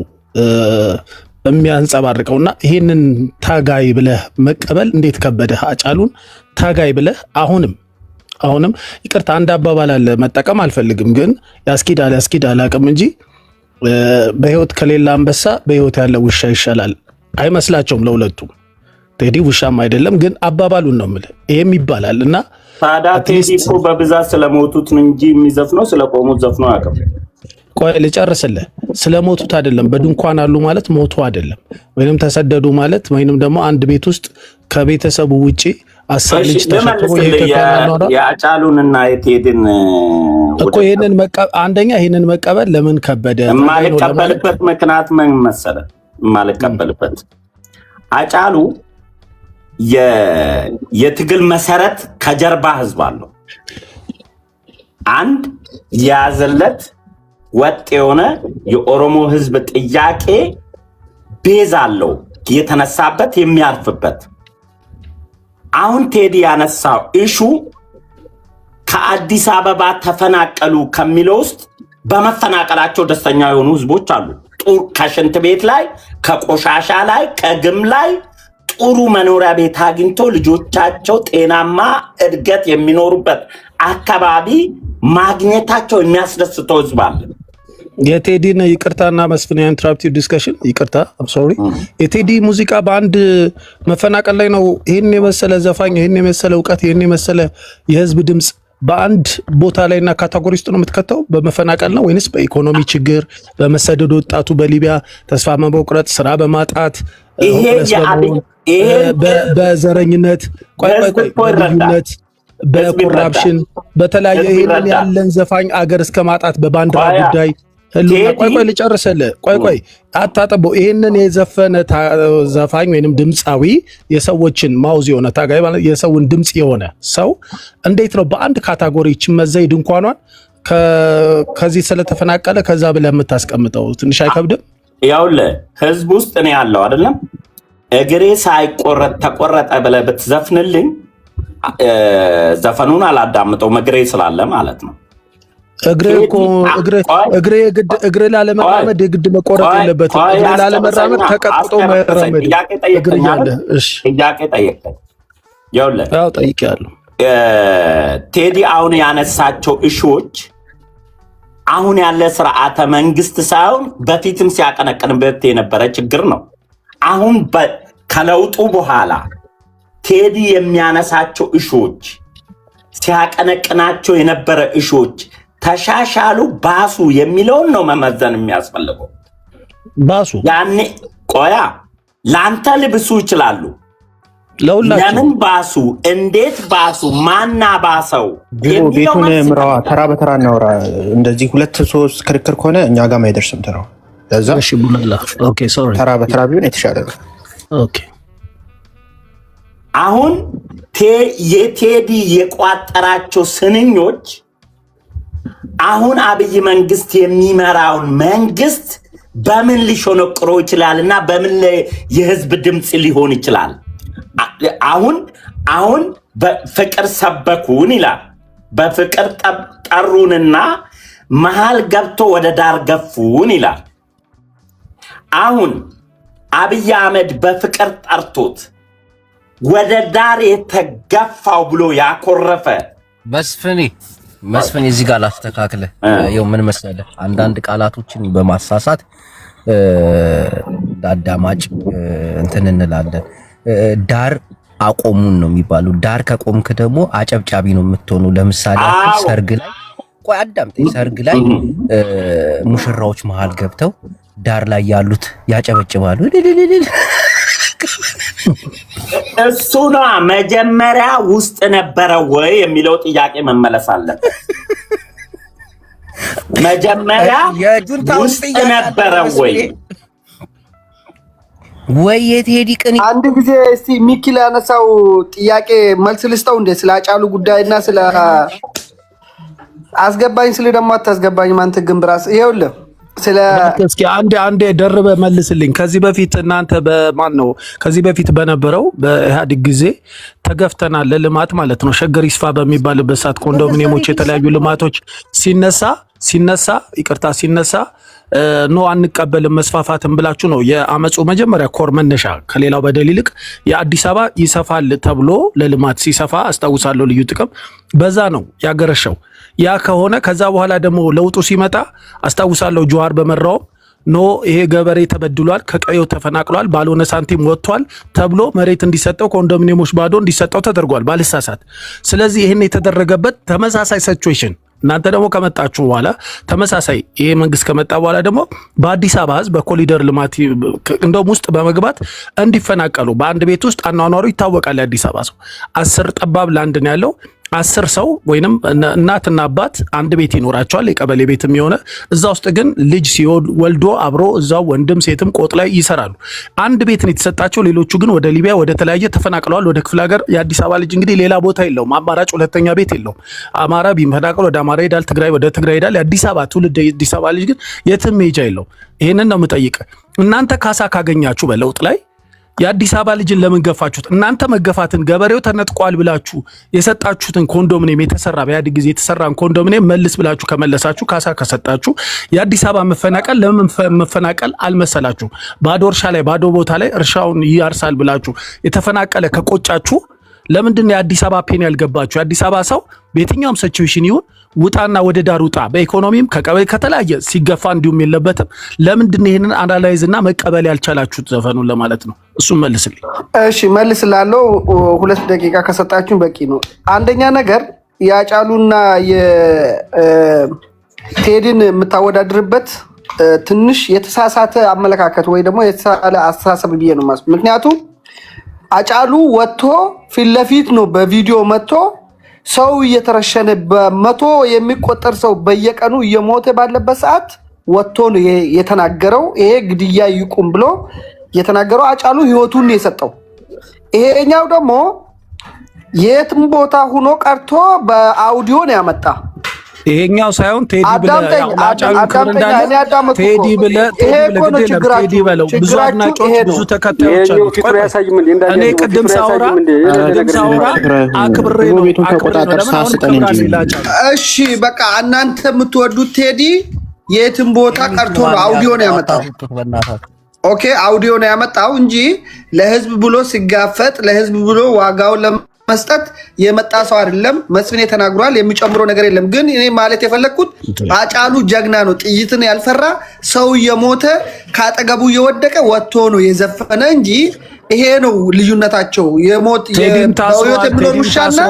የሚያንጸባርቀውና ይሄንን ታጋይ ብለህ መቀበል እንዴት ከበደ? ሃጫሉን ታጋይ ብለህ አሁንም ይቅርታ አንድ አባባል አለ መጠቀም አልፈልግም፣ ግን ያስኪዳል አቅም እንጂ በህይወት ከሌላ አንበሳ በህይወት ያለ ውሻ ይሻላል አይመስላቸውም ለሁለቱም። ቴዲ ውሻም አይደለም፣ ግን አባባሉን ነው የምልህ ይሄም ይባላል እና ታዲያ ቴዲ እኮ በብዛት ስለሞቱት ነው እንጂ የሚዘፍነው ስለቆሙት ዘፍኖ አያውቅም። ቆይ ልጨርስልህ። ስለሞቱት አይደለም፣ በድንኳን አሉ ማለት ሞቱ አይደለም፣ ወይንም ተሰደዱ ማለት ወይንም ደግሞ አንድ ቤት ውስጥ ከቤተሰቡ ውጪ 10 ልጅ ተሸክሞ የአጫሉንና የቴዲን እኮ ይሄንን መቀበል ለምን ከበደ? የማልቀበልበት ምክንያት ምን መሰለህ? የማልቀበልበት አጫሉ የትግል መሰረት ከጀርባ ህዝብ አለው። አንድ ያዘለት ወጥ የሆነ የኦሮሞ ህዝብ ጥያቄ ቤዝ አለው የተነሳበት የሚያርፍበት። አሁን ቴዲ ያነሳው ኢሹ ከአዲስ አበባ ተፈናቀሉ ከሚለው ውስጥ በመፈናቀላቸው ደስተኛ የሆኑ ህዝቦች አሉ። ከሽንት ቤት ላይ፣ ከቆሻሻ ላይ፣ ከግም ላይ ጥሩ መኖሪያ ቤት አግኝቶ ልጆቻቸው ጤናማ እድገት የሚኖሩበት አካባቢ ማግኘታቸው የሚያስደስተው ህዝብ አለ። የቴዲን ይቅርታና መስፍን ኢንተራፕቲቭ ዲስከሽን ይቅርታ ሶሪ የቴዲ ሙዚቃ በአንድ መፈናቀል ላይ ነው ይሄን የመሰለ ዘፋኝ ይሄን የመሰለ እውቀት ይሄን የመሰለ የህዝብ ድምጽ በአንድ ቦታ ላይና ካታጎሪ ውስጥ ነው የምትከተው? በመፈናቀል ነው ወይንስ በኢኮኖሚ ችግር በመሰደድ ወጣቱ በሊቢያ ተስፋ በመቁረጥ ስራ በማጣት በዘረኝነት በልዩነት በኮራፕሽን በተለያየ ይሄንን ያለን ዘፋኝ አገር እስከ ማጣት በባንዲራ ጉዳይ ህልውና ቆይ ልጨርስልህ ቆይ አታጠበው። ይሄንን የዘፈነ ዘፋኝ ወይንም ድምፃዊ የሰዎችን ማውዝ የሆነ ታጋይ ማለት የሰውን ድምጽ የሆነ ሰው እንዴት ነው በአንድ ካታጎሪ ችመዘይ ድንኳኗን ከዚህ ስለተፈናቀለ ከዛ ብለህ የምታስቀምጠው? ትንሽ አይከብድም? ያውልህ ህዝብ ውስጥ ነው ያለው አይደለም። እግሬ ሳይቆረጥ ተቆረጠ ብለህ ብትዘፍንልኝ ዘፈኑን አላዳምጠው እግሬ ስላለ ማለት ነው። እግሬ ላለመራመድ የግድ መቆረጥ የለበትም። እግሬ ላለመራመድ ተቀጥጦ መራመድ እግር እያለ ጥያቄ ጠየቀኝ። ያውልህ ጠይቄያለሁ። ቴዲ አሁን ያነሳቸው እሾች አሁን ያለ ስርዓተ መንግስት ሳይሆን በፊትም ሲያቀነቅንበት የነበረ ችግር ነው። አሁን ከለውጡ በኋላ ቴዲ የሚያነሳቸው እሾች ሲያቀነቅናቸው የነበረ እሾች ተሻሻሉ ባሱ የሚለውን ነው መመዘን የሚያስፈልገው። ባሱ ያኔ ቆያ ላንተ ልብሱ ይችላሉ። ለምን ባሱ? እንዴት ባሱ? ማና ባሰው? ቤቱን ምራዋ ተራ በተራ እናውራ። እንደዚህ 2-3 ክርክር ከሆነ እኛ ጋር አይደርስም ተራው። ለዛ እሺ ቡላላ ኦኬ ሶሪ ተራ በተራ ቢሆን የተሻለ ነው። ኦኬ አሁን የቴዲ የቋጠራቸው ስንኞች አሁን አብይ መንግስት የሚመራውን መንግስት በምን ሊሾነቅሮ ይችላልና በምን የህዝብ ድምጽ ሊሆን ይችላል? አሁን በፍቅር ሰበኩን ይላል። በፍቅር ጠሩንና መሃል ገብቶ ወደ ዳር ገፉን ይላል። አሁን አብይ አህመድ በፍቅር ጠርቶት ወደ ዳር የተገፋው ብሎ ያኮረፈ መስፍን እዚህ ጋር ላስተካክለ። ይኸው ምን መሰለህ አንዳንድ ቃላቶችን በማሳሳት አዳማጭ እንትን እንላለን። ዳር አቆሙን ነው የሚባለው። ዳር ከቆምክ ደግሞ አጨብጫቢ ነው የምትሆኑ። ለምሳሌ ሰርግ ላይ ቆይ አዳምጠኝ። ሰርግ ላይ ሙሽራዎች መሃል ገብተው ዳር ላይ ያሉት ያጨበጭባሉ። እሱ ነው መጀመሪያ ውስጥ ነበረ ወይ የሚለው ጥያቄ መመለስ አለበት። መጀመሪያ ውስጥ ነበረ ወይ የቴዲ ቅን አንድ ጊዜ እስቲ ሚኪ ያነሳው ጥያቄ መልስ ልስጠው እንደ ስለ አጫሉ ጉዳይና ስለ አስገባኝ ስለ ደግሞ አታስገባኝ አንተ ግን ብራስ ይኸውልህ ስለ እስኪ አንዴ ደርበ መልስልኝ። ከዚህ በፊት እናንተ በማን ነው ከዚህ በፊት በነበረው በኢህአዴግ ጊዜ ተገፍተናል ለልማት ማለት ነው ሸገር ይስፋ በሚባልበት ሰዓት ኮንዶሚኒየሞች የተለያዩ ልማቶች ሲነሳ ኖ አንቀበልም መስፋፋትን ብላችሁ ነው የአመፁ መጀመሪያ ኮር መነሻ ከሌላው በደል ይልቅ የአዲስ አበባ ይሰፋል ተብሎ ለልማት ሲሰፋ አስታውሳለሁ ልዩ ጥቅም በዛ ነው ያገረሸው። ያ ከሆነ ከዛ በኋላ ደግሞ ለውጡ ሲመጣ አስታውሳለሁ ጀዋር በመራው ኖ ይሄ ገበሬ ተበድሏል ከቀየው ተፈናቅሏል ባልሆነ ሳንቲም ወጥቷል ተብሎ መሬት እንዲሰጠው ኮንዶሚኒየሞች ባዶ እንዲሰጠው ተደርጓል ባልሳሳት። ስለዚህ ይሄን የተደረገበት ተመሳሳይ ሲቹዌሽን እናንተ ደግሞ ከመጣችሁ በኋላ ተመሳሳይ ይሄ መንግስት ከመጣ በኋላ ደግሞ በአዲስ አበባ ህዝብ በኮሪደር ልማት እንደውም ውስጥ በመግባት እንዲፈናቀሉ በአንድ ቤት ውስጥ አኗኗሩ ይታወቃል። የአዲስ አበባ ሰው 10 ጠባብ ላንድ ነው ያለው 10 ሰው ወይንም እናትና አባት አንድ ቤት ይኖራቸዋል የቀበሌ ቤትም የሆነ እዛ ውስጥ ግን ልጅ ሲወልዶ አብሮ እዛው ወንድም ሴትም ቆጥ ላይ ይሰራሉ። አንድ ቤት ነው የተሰጣቸው። ሌሎቹ ግን ወደ ሊቢያ ወደ ተለያየ ተፈናቅለዋል ወደ ክፍለ ሀገር። የአዲስ አበባ ልጅ እንግዲህ ሌላ ቦታ የለውም አማራጭ ሁለተኛ ቤት የለውም። አማራ ቢፈናቀል ወደ አማራ ይሄዳል፣ ትግራይ ወደ ትግራይ ይሄዳል። የአዲስ አበባ ትውልድ የአዲስ አበባ ልጅ ግን የትም ሜጃ የለውም። ይሄንን ነው የምጠይቀው። እናንተ ካሳ ካገኛችሁ በለውጥ ላይ የአዲስ አበባ ልጅን ለምን ገፋችሁት? እናንተ መገፋትን ገበሬው ተነጥቋል ብላችሁ የሰጣችሁትን ኮንዶሚኒየም የተሰራ በኢህአዴግ ጊዜ የተሰራን ኮንዶሚኒየም መልስ ብላችሁ ከመለሳችሁ ካሳ ከሰጣችሁ የአዲስ አበባ መፈናቀል ለምን መፈናቀል አልመሰላችሁ? ባዶ እርሻ ላይ ባዶ ቦታ ላይ እርሻውን ያርሳል ብላችሁ የተፈናቀለ ከቆጫችሁ ለምንድን ነው የአዲስ አበባ ፔን ያልገባችሁ? የአዲስ አበባ ሰው በየትኛውም ሲቹዌሽን ይሁን ውጣና ወደ ዳር ውጣ በኢኮኖሚም ከቀበሌ ከተለያየ ሲገፋ እንዲሁም የለበትም። ለምንድን ነው ይሄንን አናላይዝ እና መቀበል ያልቻላችሁት ዘፈኑን ለማለት ነው። እሱም መልስልኝ። እሺ መልስላለሁ። 2 ደቂቃ ከሰጣችሁን በቂ ነው። አንደኛ ነገር ያጫሉና የቴዲን የምታወዳድርበት ትንሽ የተሳሳተ አመለካከት ወይ ደግሞ የተሳለ አስተሳሰብ ብዬ ነው ማለት። ምክንያቱም አጫሉ ወጥቶ ፊት ለፊት ነው በቪዲዮ መጥቶ ሰው እየተረሸነ በመቶ የሚቆጠር ሰው በየቀኑ እየሞተ ባለበት ሰዓት ወጥቶ ነው የተናገረው። ይሄ ግድያ ይቁም ብሎ የተናገረው አጫሉ ህይወቱን ነው የሰጠው። ይሄኛው ደግሞ የትም ቦታ ሆኖ ቀርቶ በአውዲዮ ነው ያመጣ። ይሄኛው ሳይሆን ቴዲ ብለህ ቴዲ ብለህ ቴዲ ብለው ብዙ አድናቂዎች ብዙ ተከታዮች አሉት። እኔ ቅድም ሳውራ አክብሬ ነው እሺ በቃ እናንተ የምትወዱት ቴዲ የትም ቦታ ቀርቶ ነው አውዲዮ ነው ያመጣው። ኦኬ አውዲዮ ነው ያመጣው እንጂ ለህዝብ ብሎ ሲጋፈጥ ለህዝብ ብሎ ዋጋውን መስጠት የመጣ ሰው አይደለም። መስፍኔ ተናግሯል። የሚጨምረው ነገር የለም። ግን እኔ ማለት የፈለኩት አጫሉ ጀግና ነው። ጥይትን ያልፈራ ሰው የሞተ ካጠገቡ የወደቀ ወጥቶ ነው የዘፈነ እንጂ ይሄ ነው ልዩነታቸው። የሞት የምኖሩሻና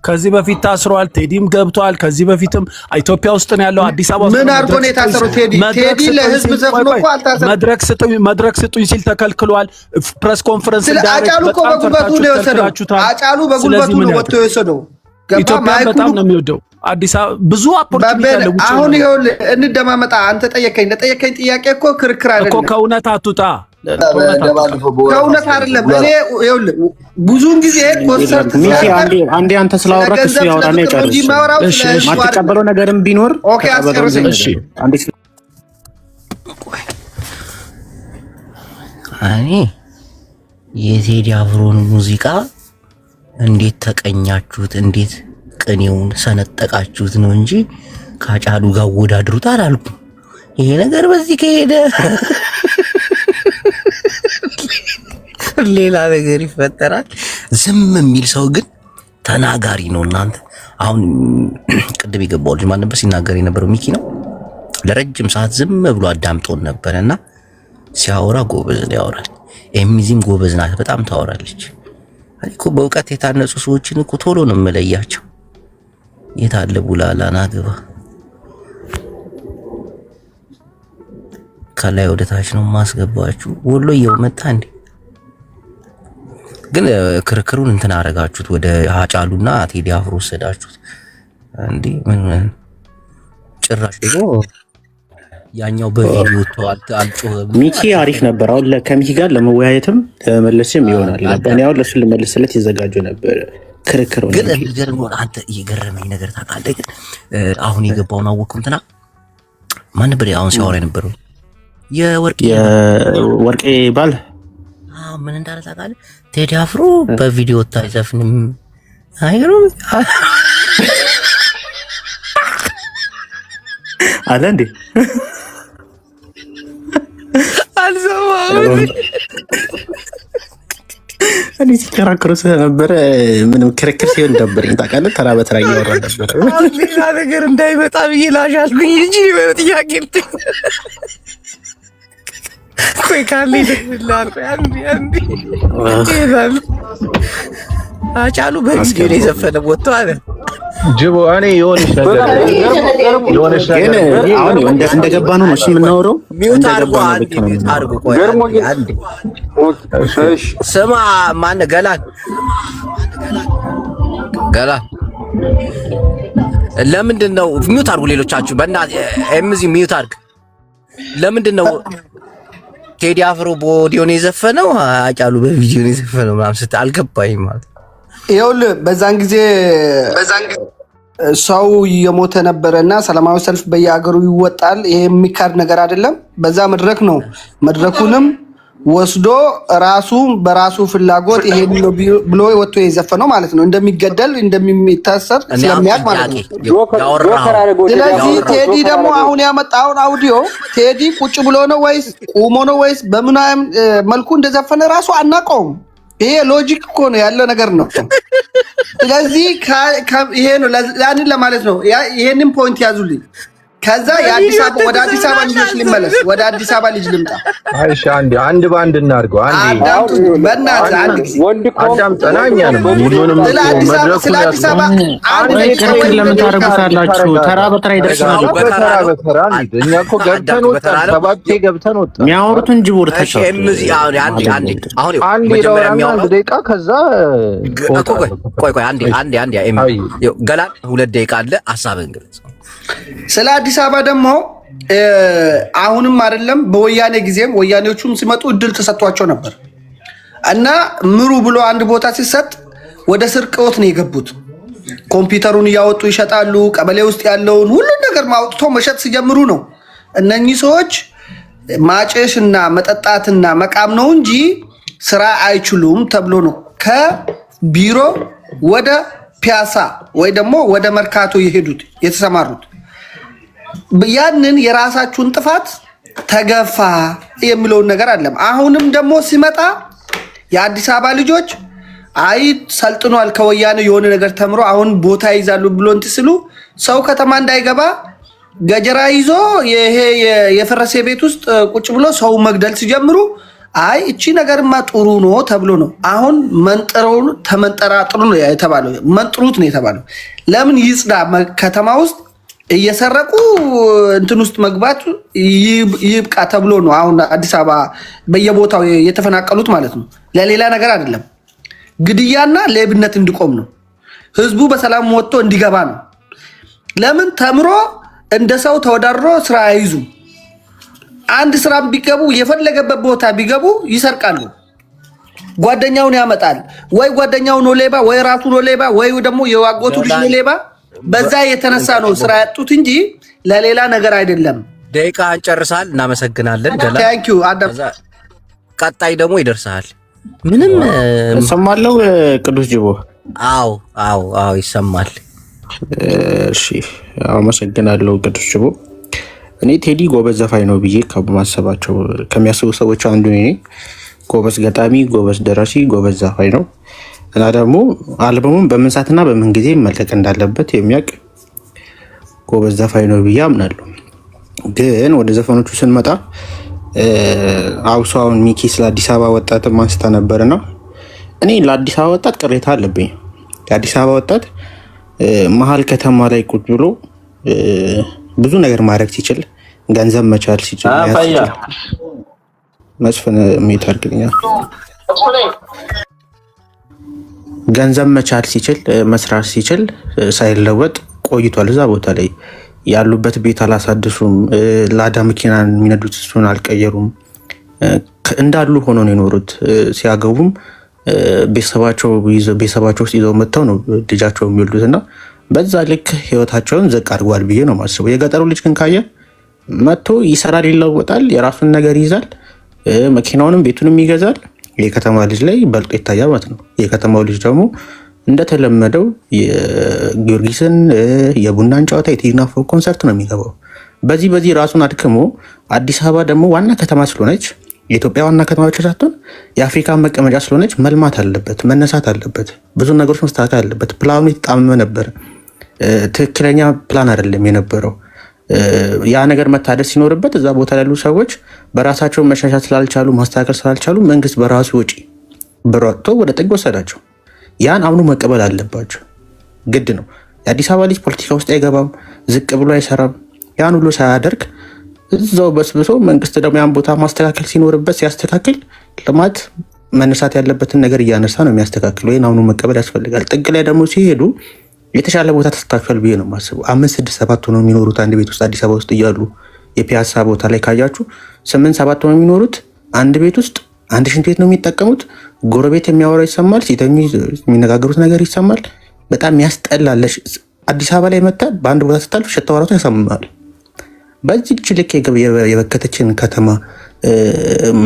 ከዚህ በፊት ታስሯል። ቴዲም ገብቷል። ከዚህ በፊትም ኢትዮጵያ ውስጥ ነው ያለው። አዲስ አበባ ምን አድርጎ ነው የታሰረው? ቴዲ ለህዝብ ዘፍኖ እኮ አልታሰረም። መድረክ ስጡኝ ሲል ተከልክሏል። ፕሬስ ኮንፈረንስ አጫሉ እኮ በጉልበቱ ነው የወሰደው። አጫሉ በጉልበቱ ነው ወጥቶ የወሰደው። ኢትዮጵያ በጣም ነው የሚወደው። አዲስ አበባ ብዙ አፖርቹኒቲ ያለው አሁን ይኸውል እንደማመጣ አንተ ለጠየቀኝ ጥያቄ እኮ ክርክር አይደለም። እኮ ከእውነት አትውጣ። ከእውነት አይደለም። እኔ ይኸውልህ ብዙውን ጊዜ ኮንሰርት አንዴ አንተ ስላወራክ እሱ ያወራና ይጨርስ። ማትቀበለው ነገርም ቢኖር ኦኬ አስጨርሰኝ። እሺ አንዴ እኔ የቴዲ አፍሮን ሙዚቃ እንዴት ተቀኛችሁት፣ እንዴት ቅኔውን ሰነጠቃችሁት ነው እንጂ ካጫሉ ጋር ወዳድሩት አላልኩም። ይሄ ነገር በዚህ ከሄደ ሌላ ነገር ይፈጠራል። ዝም የሚል ሰው ግን ተናጋሪ ነው። እናንተ አሁን ቅድም የገባው ልጅ ማን ነበር ሲናገር የነበረው? ሚኪ ነው። ለረጅም ሰዓት ዝም ብሎ አዳምጦን ነበርና ሲያወራ ጎበዝ ያወራል። ኤሚዚም ጎበዝ ናት፣ በጣም ታወራለች። እኮ በእውቀት የታነጹ ሰዎችን እኮ ቶሎ ነው የምለያቸው። የታለ ቡላላ ናግባ ከላይ ወደ ታች ነው ማስገባችሁ። ወሎዬው መጣ እንዴ? ግን ክርክሩን እንትን አረጋችሁት፣ ወደ ሃጫሉና ቴዲ አፍሮ ወሰዳችሁት እንዴ? ምን ጭራሽ ደግሞ ያኛው በቪዲዮ አልጮኸም። ሚኪ አሪፍ ነበር። አሁን ከሚኪ ጋር ለመወያየትም ለመመለስም ይሆናል። እኔ አሁን ለሱ ልመልስለት ይዘጋጁ ነበር። ክርክር ግን ገርሞን አንተ የገረመኝ ነገር ታውቃለህ? ግን አሁን የገባውን አወቅኩ። እንትና ማን ነበር አሁን ሲያወራ የነበረው? የወርቄ ባል ምን እንዳለ ታውቃለህ? ቴዲ አፍሮ በቪዲዮ አይዘፍንም አይገርም አለ እንዴ? አልሰማሁም። እኔ ሲከራከሩ ስለነበረ ምንም ክርክር ሲሆን ደበረኝ ታውቃለህ። ተራ በተራ እያወራ ነበር። ሌላ ነገር እንዳይመጣ ብዬ ላሻልኩኝ እንጂ ጥያቄ ቆይ ካለ ይደላል። አንዴ ይላል አጫሉ በጊዜ ነው የዘፈነ ወጥቶ አለ ጅቦ። እኔ የሆነች ነገር ግን አሁን እንደገባ ነው እሺ የምናወራው። ሚውት አድርጎ ቆይ አንዴ ስማ። ማነው ገላን ለምንድን ነው ሚውት አድርጉ? ሌሎቻችሁ በእናትህ ኤምዚ ሚውት አድርግ። ለምንድን ነው ቴዲ አፍሮ በኦዲዮ ነው የዘፈነው አጫሉ በቪዲዮ ነው የዘፈነው ምናምን ስትል አልገባኝም ማለት ይኸውልህ በዛን ጊዜ ሰው እየሞተ ነበረና ሰላማዊ ሰልፍ በየሀገሩ ይወጣል። ይሄ የሚካድ ነገር አይደለም። በዛ መድረክ ነው መድረኩንም ወስዶ ራሱ በራሱ ፍላጎት ይሄን ነው ብሎ ወጥቶ የዘፈነው ማለት ነው። እንደሚገደል እንደሚታሰር ስለሚያውቅ ማለት ነው። ስለዚህ ቴዲ ደግሞ አሁን ያመጣውን አውዲዮ ቴዲ ቁጭ ብሎ ነው ወይስ ቁሞ ነው ወይስ በምን መልኩ እንደዘፈነ ራሱ አናውቀውም። ይሄ ሎጂክ እኮ ነው ያለ ነገር ነው። ስለዚህ ይሄ ነው ያንን ለማለት ነው። ይሄንን ፖይንት ያዙልኝ። ከዛ የአዲስ አበባ ወደ አዲስ አበባ ልጆች ሊመለስ ወደ አዲስ አበባ ልጅ ልምጣ። አይሻ አንድ ባንድ እናድርገው። በእናትህ አንድ ጊዜ አዳምጠናኛንም ሁሉንም ስለ አዲስ አበባ ክርክር ለምን ታደርጉታላችሁ? ተራ በተራ ይደርሳል። በተራ እኛ እኮ ገብተን ወጣን፣ ሰባቴ ገብተን ወጣን። የሚያወሩትን ጅብ ወርታቸው አንድ ደቂቃ ከዛ ቆይ አንዴ ገላን 2 ደቂቃ አለ። ሀሳብህን ግለጽ። ስለ አዲስ አበባ ደግሞ አሁንም አይደለም በወያኔ ጊዜም ወያኔዎቹም ሲመጡ እድል ተሰጥቷቸው ነበር እና ምሩ ብሎ አንድ ቦታ ሲሰጥ ወደ ስርቆት ነው የገቡት። ኮምፒውተሩን እያወጡ ይሸጣሉ። ቀበሌ ውስጥ ያለውን ሁሉን ነገር ማውጥቶ መሸጥ ሲጀምሩ ነው እነኚህ ሰዎች ማጨሽና መጠጣትና መቃም ነው እንጂ ስራ አይችሉም ተብሎ ነው ከቢሮ ወደ ፒያሳ ወይ ደግሞ ወደ መርካቶ የሄዱት የተሰማሩት። ያንን የራሳችሁን ጥፋት ተገፋ የሚለውን ነገር አለም። አሁንም ደግሞ ሲመጣ የአዲስ አበባ ልጆች አይ ሰልጥኗል ከወያኔ የሆነ ነገር ተምሮ አሁን ቦታ ይዛሉ ብሎ እንትን ሲሉ ሰው ከተማ እንዳይገባ ገጀራ ይዞ ይሄ የፈረሰ ቤት ውስጥ ቁጭ ብሎ ሰው መግደል ሲጀምሩ አይ እቺ ነገርማ ጥሩ ነው ተብሎ ነው አሁን መንጠረው ተመንጠራጥሩ ነው የተባለው። መንጥሩት ነው የተባለው። ለምን ይጽዳ ከተማ ውስጥ እየሰረቁ እንትን ውስጥ መግባት ይብቃ ተብሎ ነው አሁን አዲስ አበባ በየቦታው የተፈናቀሉት ማለት ነው። ለሌላ ነገር አይደለም። ግድያና ሌብነት እንዲቆም ነው። ህዝቡ በሰላም ወጥቶ እንዲገባ ነው። ለምን ተምሮ እንደ ሰው ተወዳድሮ ስራ አይዙ። አንድ ስራ ቢገቡ የፈለገበት ቦታ ቢገቡ ይሰርቃሉ። ጓደኛውን ያመጣል ወይ ጓደኛው ነው ሌባ ወይ ራሱ ነው ሌባ ወይ ደግሞ የዋጎቱ ልጅ ነው ሌባ። በዛ የተነሳ ነው ስራ ያጡት እንጂ ለሌላ ነገር አይደለም። ደቂቃ እንጨርሳል። እናመሰግናለን። ገላ ታንኪዩ አዳም። ቀጣይ ደግሞ ይደርሳል። ምንም እሰማለሁ። ቅዱስ ጅቦ አዎ ይሰማል። እሺ አመሰግናለሁ ቅዱስ ጅቦ። እኔ ቴዲ ጎበዝ ዘፋኝ ነው ብዬ ከማሰባቸው ከሚያስቡ ሰዎች አንዱ ነኝ። ጎበዝ ገጣሚ፣ ጎበዝ ደራሲ፣ ጎበዝ ዘፋኝ ነው እና ደግሞ አልበሙን በምን ሰዓትና በምን ጊዜ መልቀቅ እንዳለበት የሚያውቅ ጎበዝ ዘፋኝ ነው ብዬ አምናለሁ። ግን ወደ ዘፈኖቹ ስንመጣ አብሶ አሁን ሚኪ ስለ አዲስ አበባ ወጣት ማንስታ ነበርና እኔ ለአዲስ አበባ ወጣት ቅሬታ አለብኝ። የአዲስ አበባ ወጣት መሀል ከተማ ላይ ቁጭ ብሎ ብዙ ነገር ማድረግ ሲችል ገንዘብ መቻል ሲችል መስፈን የሚታርግልኛል ገንዘብ መቻል ሲችል መስራት ሲችል ሳይለወጥ ቆይቷል። እዛ ቦታ ላይ ያሉበት ቤት አላሳድሱም። ላዳ መኪና የሚነዱት እሱን አልቀየሩም። እንዳሉ ሆኖ ነው የኖሩት። ሲያገቡም ቤተሰባቸው ውስጥ ይዘው መጥተው ነው ልጃቸው የሚወልዱት እና በዛ ልክ ህይወታቸውን ዘቅ አድርጓል ብዬ ነው የማስበው። የገጠሩ ልጅ ግን ካየ መጥቶ ይሰራል፣ ይለወጣል፣ የራሱን ነገር ይይዛል፣ መኪናውንም ቤቱንም ይገዛል። የከተማ ልጅ ላይ በልጦ ይታያል ማለት ነው። የከተማው ልጅ ደግሞ እንደተለመደው የጊዮርጊስን የቡናን ጨዋታ የቴዲን አፍሮ ኮንሰርት ነው የሚገባው። በዚህ ራሱን አድክሞ አዲስ አበባ ደግሞ ዋና ከተማ ስለሆነች የኢትዮጵያ ዋና ከተማ ብቻ ሳትሆን የአፍሪካ መቀመጫ ስለሆነች መልማት አለበት፣ መነሳት አለበት፣ ብዙ ነገሮች መስተካከል አለበት። ፕላኑ የተጣመመ ነበር። ትክክለኛ ፕላን አይደለም የነበረው። ያ ነገር መታደስ ሲኖርበት እዛ ቦታ ያሉ ሰዎች በራሳቸው መሻሻል ስላልቻሉ ማስተካከል ስላልቻሉ መንግስት በራሱ ወጪ ብር አውጥቶ ወደ ጥግ ወሰዳቸው። ያን አምኖ መቀበል አለባቸው፣ ግድ ነው። የአዲስ አበባ ልጅ ፖለቲካ ውስጥ አይገባም፣ ዝቅ ብሎ አይሰራም። ያን ሁሉ ሳያደርግ እዛው በስብሶ መንግስት ደግሞ ያን ቦታ ማስተካከል ሲኖርበት ሲያስተካክል ልማት መነሳት ያለበትን ነገር እያነሳ ነው የሚያስተካክለው። ይህን አምኖ መቀበል ያስፈልጋል። ጥግ ላይ ደግሞ ሲሄዱ የተሻለ ቦታ ተስተካክሏል ብዬ ነው የማስበው። 5 6 7 ሆነው የሚኖሩት አንድ ቤት ውስጥ አዲስ አበባ ውስጥ እያሉ የፒያሳ ቦታ ላይ ካያችሁ 8 7 ሆነው የሚኖሩት አንድ ቤት ውስጥ አንድ ሽንት ቤት ነው የሚጠቀሙት። ጎረቤት የሚያወራው ይሰማል፣ ሲተኙ የሚነጋገሩት ነገር ይሰማል። በጣም ያስጠላለሽ። አዲስ አበባ ላይ መጣ በአንድ ቦታ ስታልፍ ሽታው ራሱ ያሳምማል። በዚህች ልክ የበከተችን ከተማ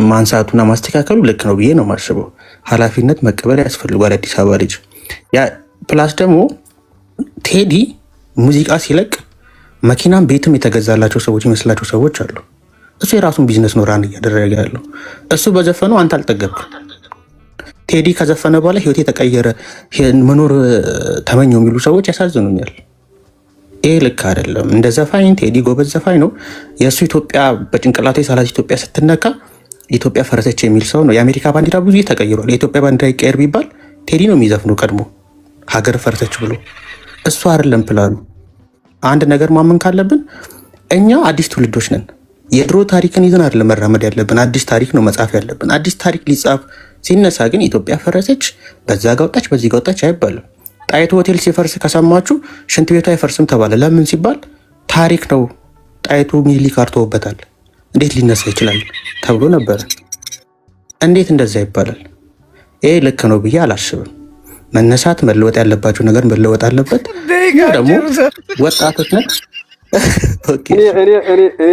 ማንሳቱና ማስተካከሉ ልክ ነው ብዬ ነው የማስበው። ኃላፊነት መቀበል ያስፈልጓል አዲስ አበባ ልጅ። ፕላስ ደግሞ ቴዲ ሙዚቃ ሲለቅ መኪናም ቤትም የተገዛላቸው ሰዎች ይመስላቸው ሰዎች አሉ። እሱ የራሱን ቢዝነስ ነው ራን እያደረገ ያለው። እሱ በዘፈኑ አንተ አልጠገብክ። ቴዲ ከዘፈነ በኋላ ህይወት የተቀየረ መኖር ተመኘው የሚሉ ሰዎች ያሳዝኑኛል። ይህ ልክ አይደለም። እንደ ዘፋኝ ቴዲ ጎበዝ ዘፋኝ ነው። የእሱ ኢትዮጵያ በጭንቅላቱ የሳላት ኢትዮጵያ ስትነካ ኢትዮጵያ ፈረሰች የሚል ሰው ነው። የአሜሪካ ባንዲራ ብዙ ተቀይሯል። የኢትዮጵያ ባንዲራ ይቀየር ቢባል ቴዲ ነው የሚዘፍነው ቀድሞ ሀገር ፈረሰች ብሎ። እሱ አይደለም ፕላኑ። አንድ ነገር ማመን ካለብን እኛ አዲስ ትውልዶች ነን። የድሮ ታሪክን ይዘን አይደለም መራመድ ያለብን። አዲስ ታሪክ ነው መጻፍ ያለብን። አዲስ ታሪክ ሊጻፍ ሲነሳ ግን ኢትዮጵያ ፈረሰች፣ በዛ ጋውጣች፣ በዚህ ጋውጣች አይባልም። ጣይቱ ሆቴል ሲፈርስ ከሰማችሁ ሽንት ቤቱ አይፈርስም ተባለ። ለምን ሲባል ታሪክ ነው፣ ጣይቱ ሚኒሊክ አርተውበታል፣ እንዴት ሊነሳ ይችላል ተብሎ ነበረ። እንዴት እንደዛ ይባላል? ይሄ ልክ ነው ብዬ አላስብም። መነሳት መለወጥ ያለባቸው ነገር መለወጥ አለበት። ደግሞ ወጣቶች ነን። እኔ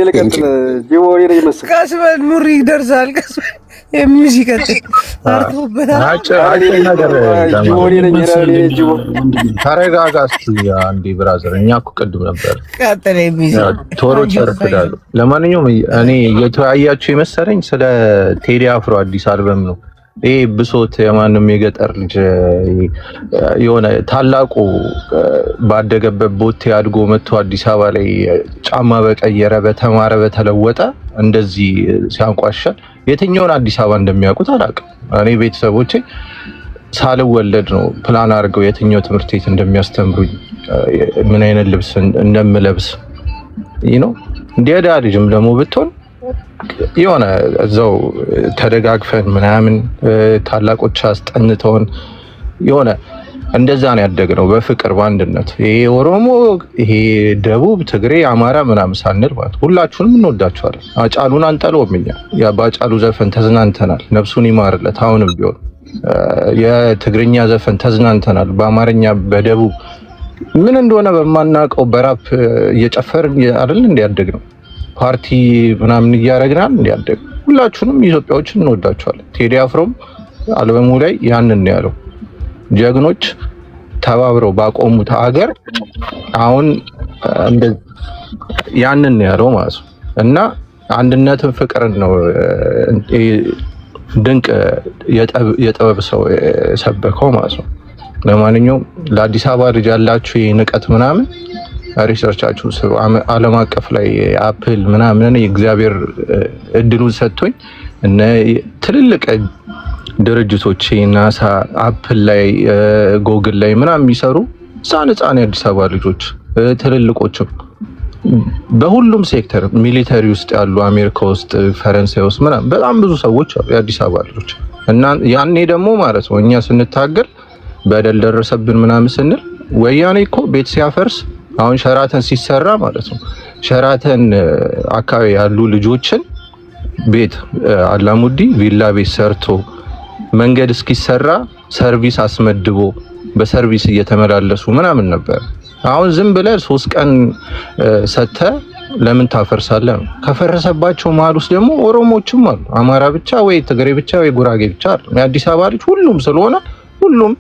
ልቀጥል። ጂቦሪ ነው ይመስል ቀስበል ኑሪ ይደርሳል። ቀስበል የሚሲቀጥል አርቶበታል። ተረጋጋ እስኪ አንዴ ብራዘር። እኛ እኮ ቅድም ነበር ቀጥለ የሚሲ ቶሎ ጨርፍዳሉ። ለማንኛውም እኔ እየተወያያችሁ የመሰለኝ ስለ ቴዲ አፍሮ አዲስ አልበም ነው። ይሄ ብሶት የማንም የገጠር ልጅ የሆነ ታላቁ ባደገበት ቦቴ አድጎ መጥቶ አዲስ አበባ ላይ ጫማ በቀየረ በተማረ በተለወጠ እንደዚህ ሲያንቋሻል የትኛውን አዲስ አበባ እንደሚያውቁት አላውቅም። እኔ ቤተሰቦቼ ሳልወለድ ነው ፕላን አድርገው የትኛው ትምህርት ቤት እንደሚያስተምሩኝ ምን አይነት ልብስ እንደምለብስ ነው። እንዲያዳ ልጅም ደግሞ ብትሆን የሆነ እዛው ተደጋግፈን ምናምን ታላቆች አስጠንተውን የሆነ እንደዛ ነው ያደግነው፣ በፍቅር በአንድነት። ይሄ ኦሮሞ፣ ይሄ ደቡብ፣ ትግሬ፣ አማራ ምናምን ሳንል ማለት ሁላችሁንም እንወዳችኋለን። አጫሉን አንጠለውም እኛ። ያ በአጫሉ ዘፈን ተዝናንተናል፣ ነፍሱን ይማርለት። አሁንም ቢሆን የትግርኛ ዘፈን ተዝናንተናል። በአማርኛ በደቡብ ምን እንደሆነ በማናውቀው በራፕ እየጨፈርን አይደል እንዲያደግ ነው ፓርቲ ምናምን እያደረግናል እንዲያደግ። ሁላችሁንም ኢትዮጵያዎችን እንወዳችኋለን። ቴዲ አፍሮም አልበሙ ላይ ያንን ነው ያለው። ጀግኖች ተባብረው ባቆሙት ሀገር አሁን ያንን ነው ያለው ማለት ነው። እና አንድነትን ፍቅርን ነው ድንቅ የጥበብ ሰው የሰበከው ማለት ነው። ለማንኛውም ለአዲስ አበባ ልጅ ያላችሁ ንቀት ምናምን ሪሰርቻችሁ ዓለም አቀፍ ላይ አፕል ምናምን የእግዚአብሔር እድሉን ሰጥቶኝ እነ ትልልቅ ድርጅቶች ናሳ፣ አፕል ላይ፣ ጎግል ላይ ምናምን የሚሰሩ ህፃን የአዲስ አበባ ልጆች ትልልቆችም በሁሉም ሴክተር ሚሊተሪ ውስጥ ያሉ አሜሪካ ውስጥ፣ ፈረንሳይ ውስጥ ምናምን በጣም ብዙ ሰዎች አሉ የአዲስ አበባ ልጆች። እና ያኔ ደግሞ ማለት ነው እኛ ስንታገል በደል ደረሰብን ምናምን ስንል ወያኔ እኮ ቤት ሲያፈርስ አሁን ሸራተን ሲሰራ ማለት ነው ሸራተን አካባቢ ያሉ ልጆችን ቤት አላሙዲ ቪላ ቤት ሰርቶ መንገድ እስኪሰራ ሰርቪስ አስመድቦ በሰርቪስ እየተመላለሱ ምናምን ነበር። አሁን ዝም ብለህ 3 ቀን ሰጥተህ ለምን ታፈርሳለህ ነው። ከፈረሰባቸው መሀል ውስጥ ደግሞ ኦሮሞችም አሉ። አማራ ብቻ ወይ ትግሬ ብቻ ወይ ጉራጌ ብቻ አይደለም። የአዲስ አበባ ልጅ ሁሉም ስለሆነ ሁሉም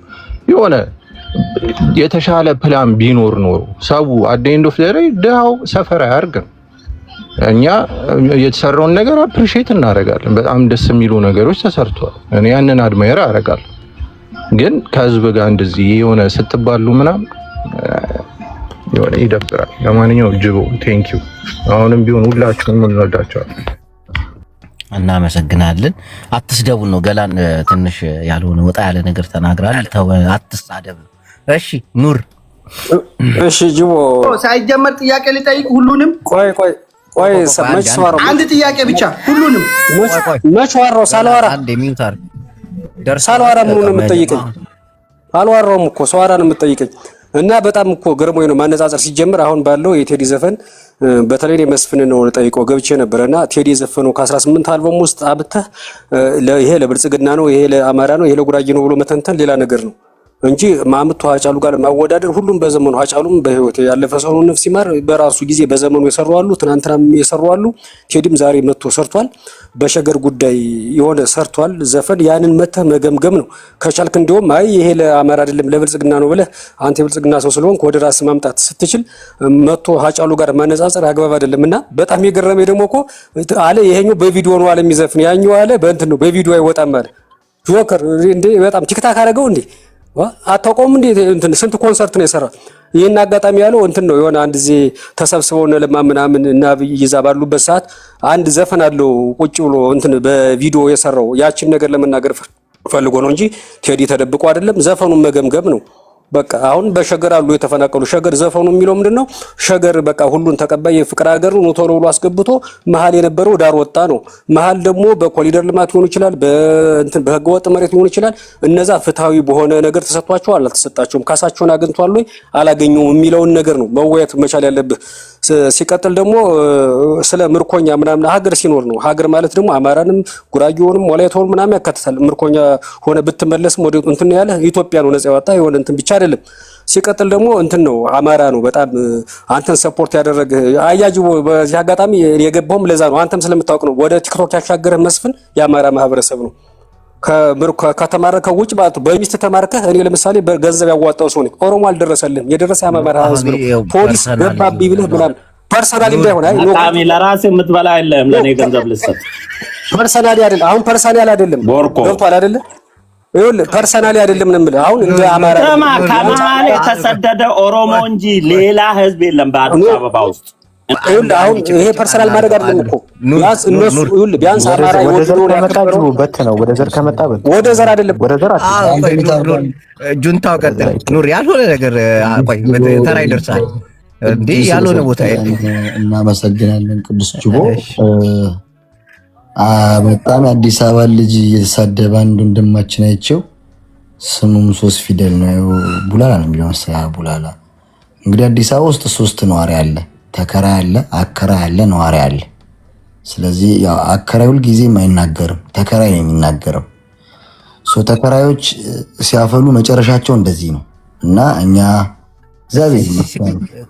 የሆነ የተሻለ ፕላን ቢኖር ኖሮ ሰው አዴንዶ ፍደሬ ደሃው ሰፈር አያርግም። እኛ የተሰራውን ነገር አፕሪሺየት እናደርጋለን። በጣም ደስ የሚሉ ነገሮች ተሰርተዋል። እኔ ያንን አድማየር አደርጋለሁ። ግን ከህዝብ ጋር እንደዚህ የሆነ ስትባሉ ምናምን የሆነ ይደብራል። ለማንኛውም ጅቦ ቴንክ ዩ። አሁንም ቢሆን ሁላችሁም እንወዳቸዋለን። እናመሰግናለን። አትስደቡን ነው ገላን ትንሽ ያልሆነ ወጣ ያለ ነገር ተናግራል። አትሳደብ። እሺ ኑር። እሺ ጅቦ ሳይጀመር ጥያቄ ልጠይቅ ሁሉንም። ቆይ መች ሰዋራ አንድ ጥያቄ ብቻ ሁሉንም። መች ዋራው ሳልዋራ አንዴ ሚውታር ሳልዋራ ምን ነው የምትጠይቀኝ? አልዋራውም እኮ ሰዋራ ነው የምትጠይቀኝ። እና በጣም እኮ ገርሞኝ ነው ማነጻጸር ሲጀምር አሁን ባለው የቴዲ ዘፈን በተለይ መስፍን ነው ጠይቀው ገብቼ ነበርና ቴዲ ዘፈነው ከ18 አልበም ውስጥ አብተህ ይሄ ለብልጽግና ነው፣ ይሄ ለአማራ ነው፣ ይሄ ለጉራጌ ነው ብሎ መተንተን ሌላ ነገር ነው እንጂ ማምቱ ሀጫሉ ጋር ማወዳደር ሁሉም በዘመኑ ሀጫሉም በህይወት ያለፈ ሰው ነው። ነፍስ ይማር በራሱ ጊዜ በዘመኑ የሰሩ አሉ፣ ትናንትናም የሰሩ አሉ። ቴዲም ዛሬ መጥቶ ሰርቷል። በሸገር ጉዳይ የሆነ ሰርቷል ዘፈን። ያንን መተህ መገምገም ነው ከቻልክ። እንዲያውም አይ ይሄ ለአማራ አይደለም ለብልጽግና ነው ብለህ አንተ የብልጽግና ሰው ስለሆንክ ወደ ራስ ማምጣት ስትችል መጥቶ ሀጫሉ ጋር ማነጻጸር አግባብ አይደለምና በጣም የገረመኝ ደግሞ እኮ አለ ይሄኛው በቪዲዮ ነው አለ የሚዘፍን፣ ያኛው አለ በእንትን ነው በቪዲዮ አይወጣም አለ። ጆከር እንዴ በጣም ቲክታክ አደረገው እንዴ አታውቀውም እንዴ? እንትን ስንት ኮንሰርት ነው የሰራ? ይሄን አጋጣሚ ያለው እንትን ነው የሆነ አንድ ጊዜ ተሰብስበው ነው ለማ ምናምን እና ይዛ ባሉበት ሰዓት አንድ ዘፈን አለው ቁጭ ብሎ እንትን በቪዲዮ የሰራው ያችን ነገር ለመናገር ፈልጎ ነው እንጂ ቴዲ ተደብቆ አይደለም። ዘፈኑን መገምገም ነው በቃ። አሁን በሸገር አሉ የተፈናቀሉ ሸገር ዘፈኑ የሚለው ምንድነው? ሸገር በቃ ሁሉን ተቀባይ የፍቅር ሀገር ነው ቶሎ ብሎ አስገብቶ መሀል የነበረው ዳር ወጣ ነው። መሀል ደግሞ በኮሪደር ልማት ሊሆን ይችላል፣ በእንትን በህገወጥ መሬት ሊሆን ይችላል። እነዛ ፍትሃዊ በሆነ ነገር ተሰጥቷቸዋል አልተሰጣቸውም፣ ካሳቸውን አግኝቷል ወይ አላገኙም የሚለውን ነገር ነው መወያየት መቻል ያለብህ። ሲቀጥል ደግሞ ስለ ምርኮኛ ምናምን ሀገር ሲኖር ነው። ሀገር ማለት ደግሞ አማራንም ጉራጌውንም ወላይታውንም ምናምን ያካትታል። ምርኮኛ ሆነ ብትመለስም ወደ እንትን ያለ ኢትዮጵያ ነው ነፃ ያወጣ የሆነ እንትን ብቻ አይደለም። ሲቀጥል ደግሞ እንትን ነው አማራ ነው በጣም አንተን ሰፖርት ያደረገ አያጅቦ። በዚህ አጋጣሚ የገባውም ለዛ ነው አንተም ስለምታውቅ ነው። ወደ ቲክቶክ ያሻገረህ መስፍን የአማራ ማህበረሰብ ነው። ከተማረከው ውጭ ማለት በሚስት ተማርከህ እኔ ለምሳሌ በገንዘብ ያዋጣው ሰው ነኝ። ኦሮሞ አልደረሰልም፣ የደረሰ አማራ ህዝብ ነው። ፖሊስ ገባቢ ብለህ ምናምን ፐርሰናሊ እንዳይሆን አይ ነው ታሚ ለራስህ የምትበላ አይደለም ለኔ ገንዘብ ልሰጥ ፐርሰናሊ አይደለም። አሁን ፐርሰናሊ አይደለም ገብቷል አይደለ? ይኸውልህ ፐርሰናሊ አይደለም ነው የምልህ። አሁን እንደ አማራ ከመሀል የተሰደደ ኦሮሞ እንጂ ሌላ ህዝብ የለም በአዲስ አበባ ውስጥ። ይኸውልህ አሁን ይሄ ፐርሰናል ማድረግ አይደለም እኮ ቢያንስ እነሱ ይኸውልህ ቢያንስ አማራ በት ነው ወደ ዘር ከመጣበት ወደ ዘር አይደለም ወደ ዘር ጁንታው ቀጥል ኑር ያልሆነ ነገር ቆይ ተራ ይደርሳል እንዴ ያልሆነ ቦታ እናመሰግናለን ቅዱስ ጅቦ። በጣም አዲስ አበባ ልጅ እየተሳደበ አንዱ እንደማችን አይቼው ስሙም 3 ፊደል ነው ቡላላ ነው የሚለው ቡላላ። እንግዲህ አዲስ አበባ ውስጥ 3 ነዋሪ አለ፣ ተከራይ አለ፣ አከራይ አለ፣ ነዋሪ አለ። ስለዚህ ያው አከራይ ሁል ጊዜ አይናገርም፣ ተከራይ ነው የሚናገረው። ተከራዮች ሲያፈሉ መጨረሻቸው እንደዚህ ነው እና እኛ ዛቤ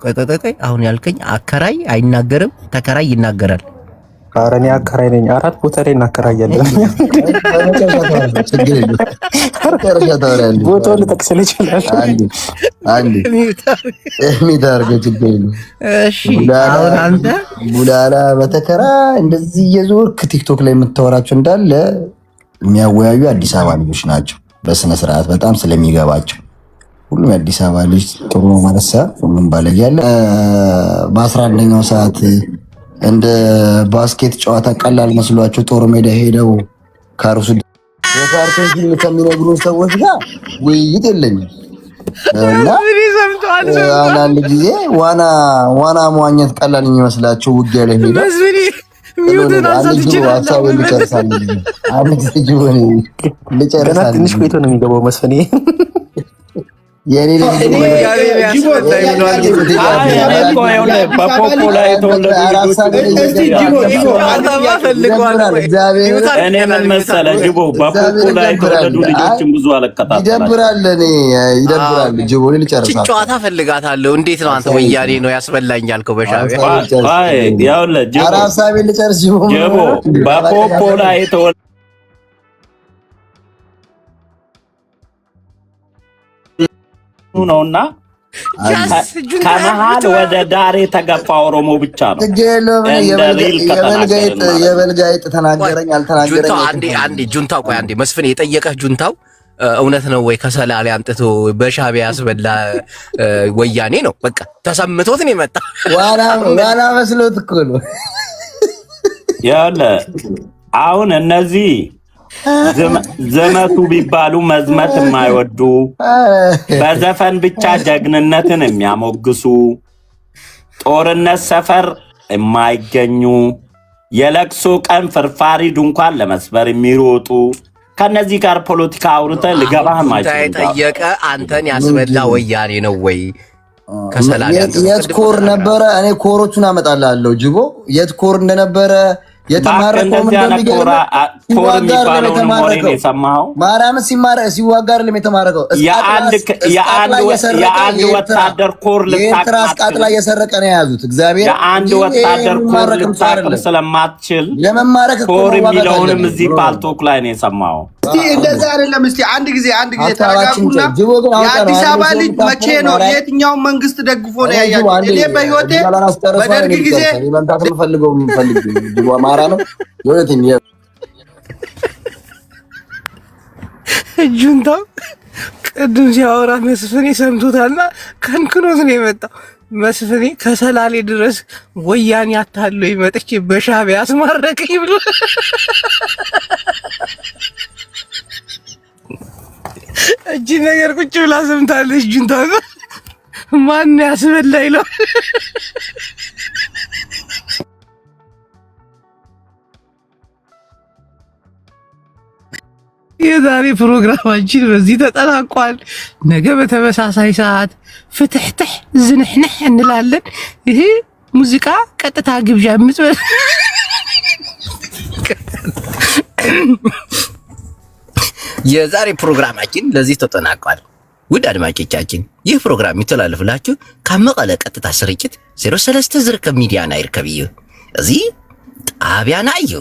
ቆይ አሁን ያልከኝ አከራይ አይናገርም፣ ተከራይ ይናገራል። ኧረ እኔ አከራይ ነኝ። 4 ቦታ ላይ እናከራያለን። ቦታውን ልጠቅስልህ እችላለሁ። አንዴ የሚታርገው ችግር የለም። እሺ አሁን አንተ ቡላላ በተከራ እንደዚህ እየዞርክ ቲክቶክ ላይ የምታወራቸው እንዳለ የሚያወያዩ አዲስ አበባ ልጆች ናቸው። በስነ ስርዓት በጣም ስለሚገባቸው ሁሉም የአዲስ አበባ ልጅ ጥሩ ነው ማለት ሳይሆን ሁሉም ባለጌ ያለ በ11ኛው ሰዓት እንደ ባስኬት ጨዋታ ቀላል መስሏቸው ጦር ሜዳ ሄደው ካርሱ የካርቱን ፊልም ከሚነግሩ ሰዎች ጋር ውይይት የለኝም እና አንዳንድ ጊዜ ዋና መዋኘት ቀላል የሚመስላቸው ውጊያ ላይ ሄደው ትንሽ ቆይቶ ነው የሚገባው መስፈኔ በፖፖ ላይ የተወለዱ እኔ ምን መሰለህ ጅቦ በፖፖ ላይ የተወለዱ ልጆችን ብዙ አለከታተላቸው። ይደብራል። ጅቦ ልጨርሳለሁ። ጨዋታ ፈልጋታለሁ። እንዴት ነው አንተ ወያኔ ነው ያስበላኝ ያልከው በሻዕቢያ? ይኸውልህ ጅቦ በፖፖ ላይ የተወለዱ ነውና ከመሀል ወደ ዳር የተገፋ ኦሮሞ ብቻ ነው። የበልጋይጥ ተናገረኝ አልተናገረኝ። አንዴ ጁንታው ቆይ አንዴ መስፍን የጠየቀህ ጁንታው እውነት ነው ወይ ከሰላሌ አንጥቶ በሻዕቢያ ያስበላ ወያኔ ነው? በቃ ተሰምቶት ነው የመጣ ዋና መስሎት እኮ ነው። ያለ አሁን እነዚህ ዘመቱ ቢባሉ መዝመት የማይወዱ በዘፈን ብቻ ጀግንነትን የሚያሞግሱ ጦርነት ሰፈር የማይገኙ የለቅሶ ቀን ፍርፋሪ ድንኳን ለመስበር የሚሮጡ ከነዚህ ጋር ፖለቲካ አውርተህ ልገባህ ማይችል ጠየቀ። አንተን ያስበላ ወያኔ ነው ወይ? ከሰላሌ የት ኮር ነበረ? እኔ ኮሮቹን አመጣልሃለሁ ጅቦ። የት ኮር እንደነበረ የተማረከው ማርያምን ሲዋጋ አይደለም የተማረከው። የአንድ ወታደር ኮር ልታቅም አስቃጥላ እየሰረቀ ነው የያዙት። እግዚአብሔር የአንድ ወታደር ኮር ልታቅም ስለማትችል ኮር የሚለውንም እዚህ ፓልቶክ ላይ ነው የሰማኸው። እስቲ እንደዛ አይደለም። እስቲ አንድ ጊዜ ተረጋጉና የአዲስ አበባ ልጅ መቼ ነው የትኛውን መንግስት ደግፎ ነው ያያችሁት? እኔ በህይወቴ በደርግ ጊዜ ነው ጁንታው ቅድም ሲያወራ መስፍኔ ሰምቶታልና ከንክኖት ነው የመጣው። መስፍኔ ከሰላሌ ድረስ ወያኔ አታሎ ይመጥቼ በሻዕቢያ አስማረከኝ ብሎ እጅ ነገር ቁጭ ብላ ሰምታለች። ጁንታው ማን ያስበላኝ ነው? የዛሬ ፕሮግራማችን በዚህ ተጠናቋል። ነገ በተመሳሳይ ሰዓት ፍትሕትሕ ዝንሕንሕ እንላለን። ይሄ ሙዚቃ ቀጥታ ግብዣ ምጽበል የዛሬ ፕሮግራማችን ለዚህ ተጠናቋል። ውድ አድማጮቻችን ይህ ፕሮግራም የሚተላለፍላችሁ ከመቀለ ቀጥታ ስርጭት 03 ዝርከብ ሚዲያ ናይርከብ እዩ። እዚ ጣብያና እዩ።